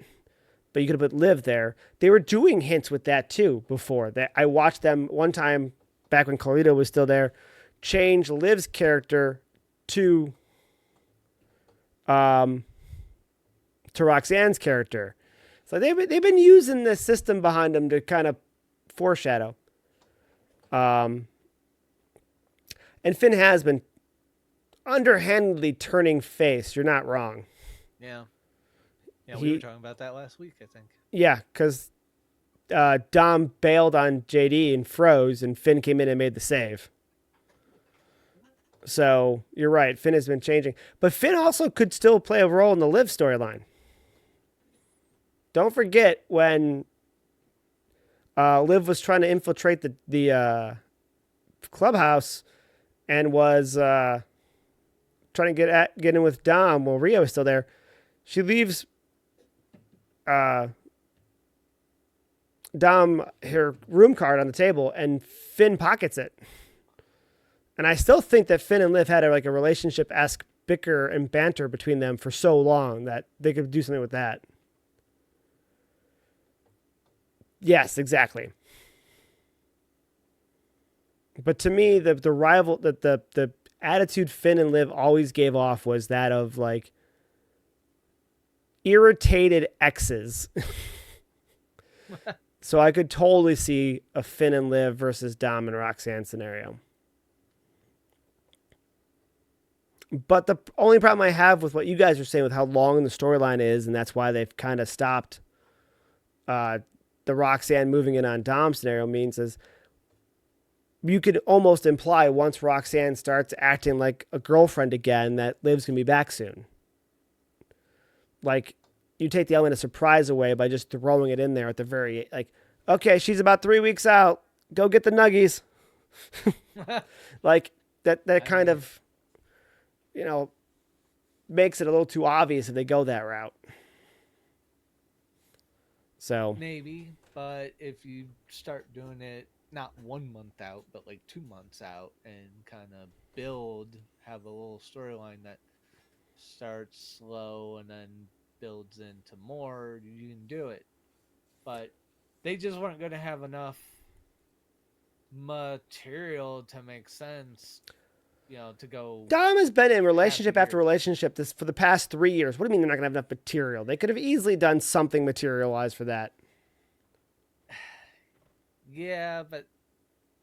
but you could have put Liv there. They were doing hints with that too before. That I watched them one time back when Carlito was still there, change Liv's character to Roxanne's character. So they've been using the system behind them to kind of foreshadow. And Finn has been underhandedly turning face. You're not wrong. Yeah. Yeah, we were talking about that last week, I think. Yeah, because Dom bailed on JD and froze, and Finn came in and made the save. So you're right. Finn has been changing. But Finn also could still play a role in the Liv storyline. Don't forget when Liv was trying to infiltrate the clubhouse and was trying to get in with Dom while Rhea was still there. She leaves Dom her room card on the table, and Finn pockets it. And I still think that Finn and Liv had a relationship-esque bicker and banter between them for so long that they could do something with that. Yes, exactly. But to me, the rival, the attitude Finn and Liv always gave off was that of like irritated exes. So I could totally see a Finn and Liv versus Dom and Roxanne scenario. But the only problem I have with what you guys are saying with how long the storyline is, and that's why they've kind of stopped uh, the Roxanne moving in on Dom scenario, means is you could almost imply once Roxanne starts acting like a girlfriend again that Liv's gonna be back soon. Like you take the element of surprise away by just throwing it in there at the very like, okay, she's about 3 weeks out. Go get the nuggies. Like that I kind mean, of you know makes it a little too obvious if they go that route. So maybe, but if you start doing it not 1 month out, but like 2 months out, and kind of build, have a little storyline that starts slow and then builds into more, you can do it. But they just weren't going to have enough material to make sense, to go Dom has been in half a relationship after year. relationship this for the past 3 years. What do you mean they're not gonna have enough material? They could have easily done something materialized for that. Yeah, but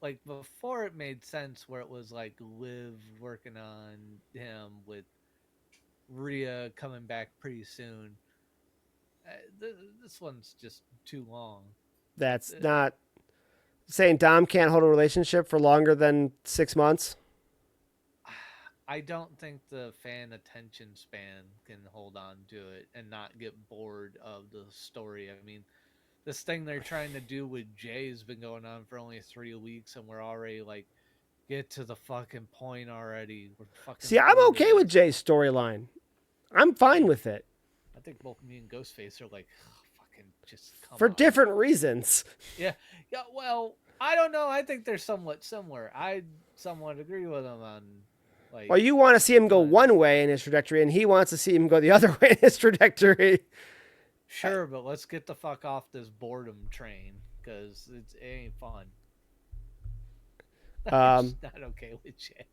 like before it made sense where it was like Liv working on him with Rhea coming back pretty soon. This one's just too long. That's Uh, not saying Dom can't hold a relationship for longer than 6 months. I don't think the fan attention span can hold on to it and not get bored of the story. I mean, this thing they're trying to do with Jay's been going on for only 3 weeks, and we're already like, get to the fucking point already. We're See, fucking I'm bored of okay with this. Jay's storyline. I'm fine Yeah, with it I think both me and Ghostface are like, oh, fucking just come for on. different reasons. Yeah, yeah. Well, I don't know. I think they're somewhat similar. I somewhat agree with him on like Well, you want to see him go on one way in his trajectory, and he wants to see him go the other way in his trajectory. sure, but let's get the fuck off this boredom train because it ain't fun. I'm just Um, not okay with shit.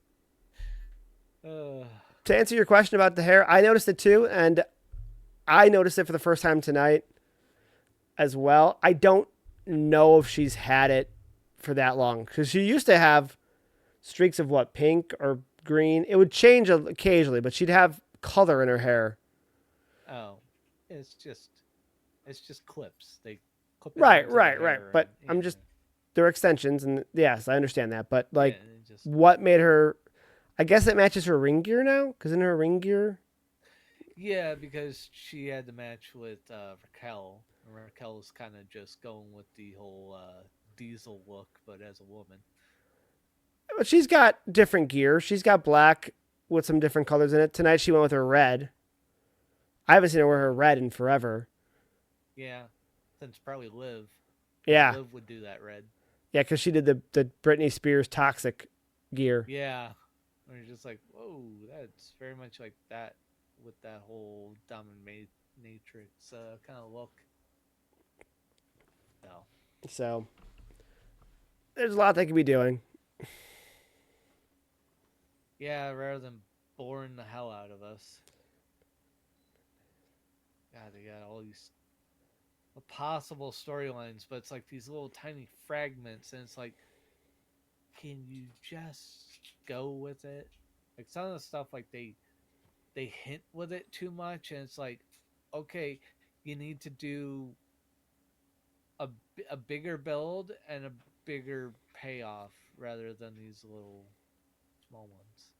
Uh, to answer your question about the hair, I noticed it too, and I noticed it for the first time tonight as well. I don't know if she's had it for that long because she used to have streaks of what, pink or green. It would change occasionally, but she'd have color in her hair. oh, it's just it's just clips. They clip it Right, onto the right, right. hair, and But I'm yeah, just they're extensions, and yes, I understand that. But yeah, like, it just what made her? I guess it matches her ring gear now, because in her ring gear, yeah, because she had the match with Raquel, and Raquel's kind of just going with the whole diesel look, but as a woman. but she's got different gear. She's got black with some different colors in it. Tonight she went with her red. I haven't seen her wear her red in forever. Yeah, since probably Liv, because Yeah, Liv would do that red. yeah, because she did the Britney Spears toxic gear. Yeah, and you're just like, whoa, that's very much like that with that whole dominatrix kind of look. So So there's a lot they could be doing. yeah, rather than boring the hell out of us, God, they got all these possible storylines, but it's like these little tiny fragments, and it's like, can you just go with it? Like some of the stuff, like they hint with it too much, and it's like, okay, you need to do a a bigger build and a bigger payoff rather than these little small ones.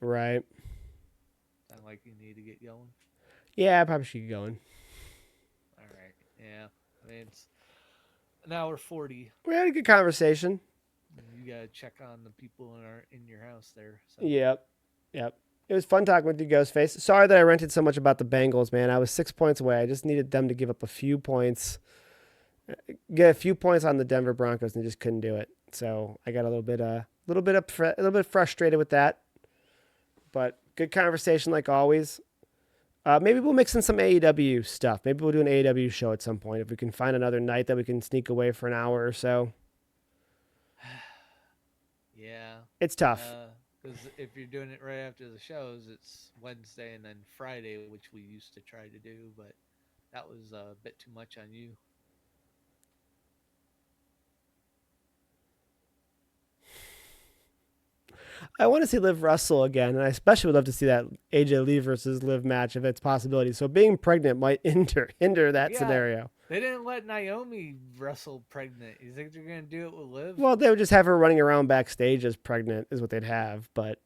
Right. Sound like you need to get going. Yeah, I probably should get going. All right, yeah. I mean, it's an hour 40. We had a good conversation. You gotta check on the people in your house there. So Yep. Yep. It was fun talking with you, Ghostface. Sorry that I ranted so much about the Bengals, man. I was 6 points away. I just needed them to give up a few points, get a few points on the Denver Broncos, and just couldn't do it. So I got a little bit frustrated with that. But good conversation like always. Maybe we'll mix in some AEW stuff. Maybe we'll do an AEW show at some point if we can find another night that we can sneak away for an hour or so. yeah, It's tough. Because if you're doing it right after the shows, it's Wednesday and then Friday, which we used to try to do, but that was a bit too much on you. I want to see Liv Russell again, and I especially would love to see that AJ Lee versus Liv match if it's a possibility. So being pregnant might hinder that Yeah, scenario. they didn't let Naomi wrestle pregnant. You think they're gonna do it with Liv? Well, they would just have her running around backstage as pregnant, is what they'd have, but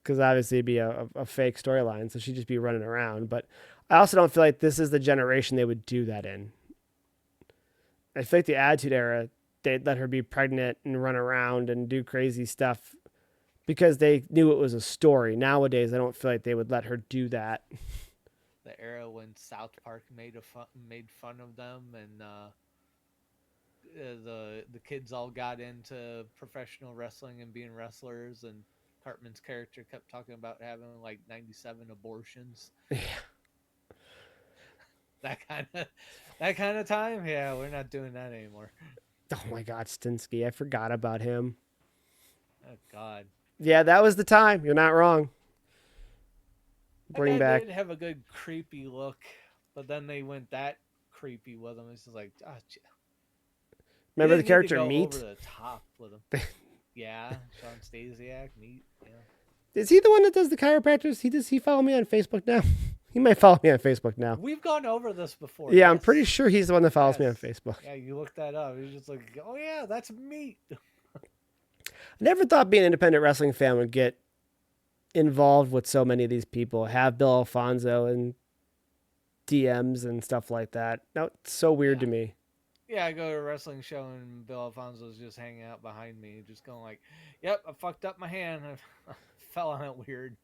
because obviously it'd be a fake storyline, so she'd just be running around. But I also don't feel like this is the generation they would do that in. I feel like the Attitude Era, they'd let her be pregnant and run around and do crazy stuff because they knew it was a story. Nowadays, I don't feel like they would let her do that. The era when South Park made fun of them, and the kids all got into professional wrestling and being wrestlers, and Cartman's character kept talking about having like 97 abortions. That kind of time. Yeah, we're not doing that anymore. Oh my God, Stinsky. I forgot about him. Oh God. Yeah, that was the time. You're not wrong. That Bring guy back. did have a good creepy look, but then they went that creepy with him. It's just like, oh, they Remember the didn't need to character go over Meat? the top with him. Yeah, Sean Stasiak, Meat. Yeah. Is he the one that does the chiropractors? Does he follow me on Facebook now? He might follow me on Facebook now. We've gone over this before. Yeah, I'm pretty Yes. sure he's the one that follows Yes. me on Facebook. Yeah, you look that up. You're just like, oh yeah, that's Meat. I never thought being an independent wrestling fan would get involved with so many of these people. Have Bill Alfonso and DMs and stuff like that. No, it's so weird Yeah. to me. Yeah, I go to a wrestling show and Bill Alfonso's just hanging out behind me, just going like, "Yep, I fucked up my hand. I fell on it weird."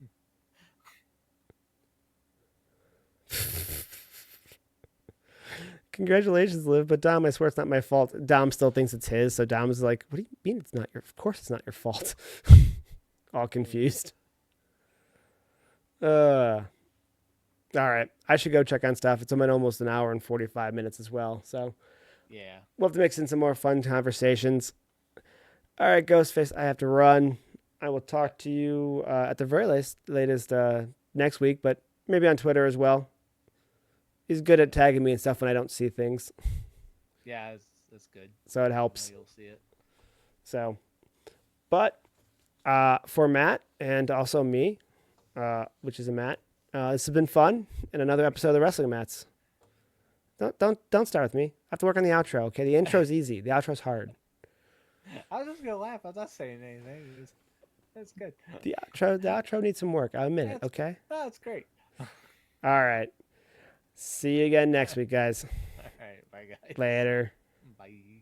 Congratulations, Liv. But Dom, I swear it's not my fault. Dom still thinks it's his. So Dom's like, what do you mean it's not your? Of course it's not your fault. All confused. All right. I should go check on stuff. It's been almost an hour and 45 minutes as well. So Yeah. we'll have to mix in some more fun conversations. All right, Ghostface, I have to run. I will talk to you at the very latest next week, but maybe on Twitter as well. He's good at tagging me and stuff when I don't see things, Yeah, it's good. so it I know helps. you'll see it. So, but for Matt and also me, which is a Matt, this has been fun and another episode of the Wrestling Mats. Don't start with me. I have to work on the outro. Okay, the intro's easy. The outro's hard. I was just gonna laugh. I'm not saying anything. That's good. The outro needs some work. I'll admit it. That's Okay. that's great. All right. See you again next week, guys. All right, bye guys. Later. Bye.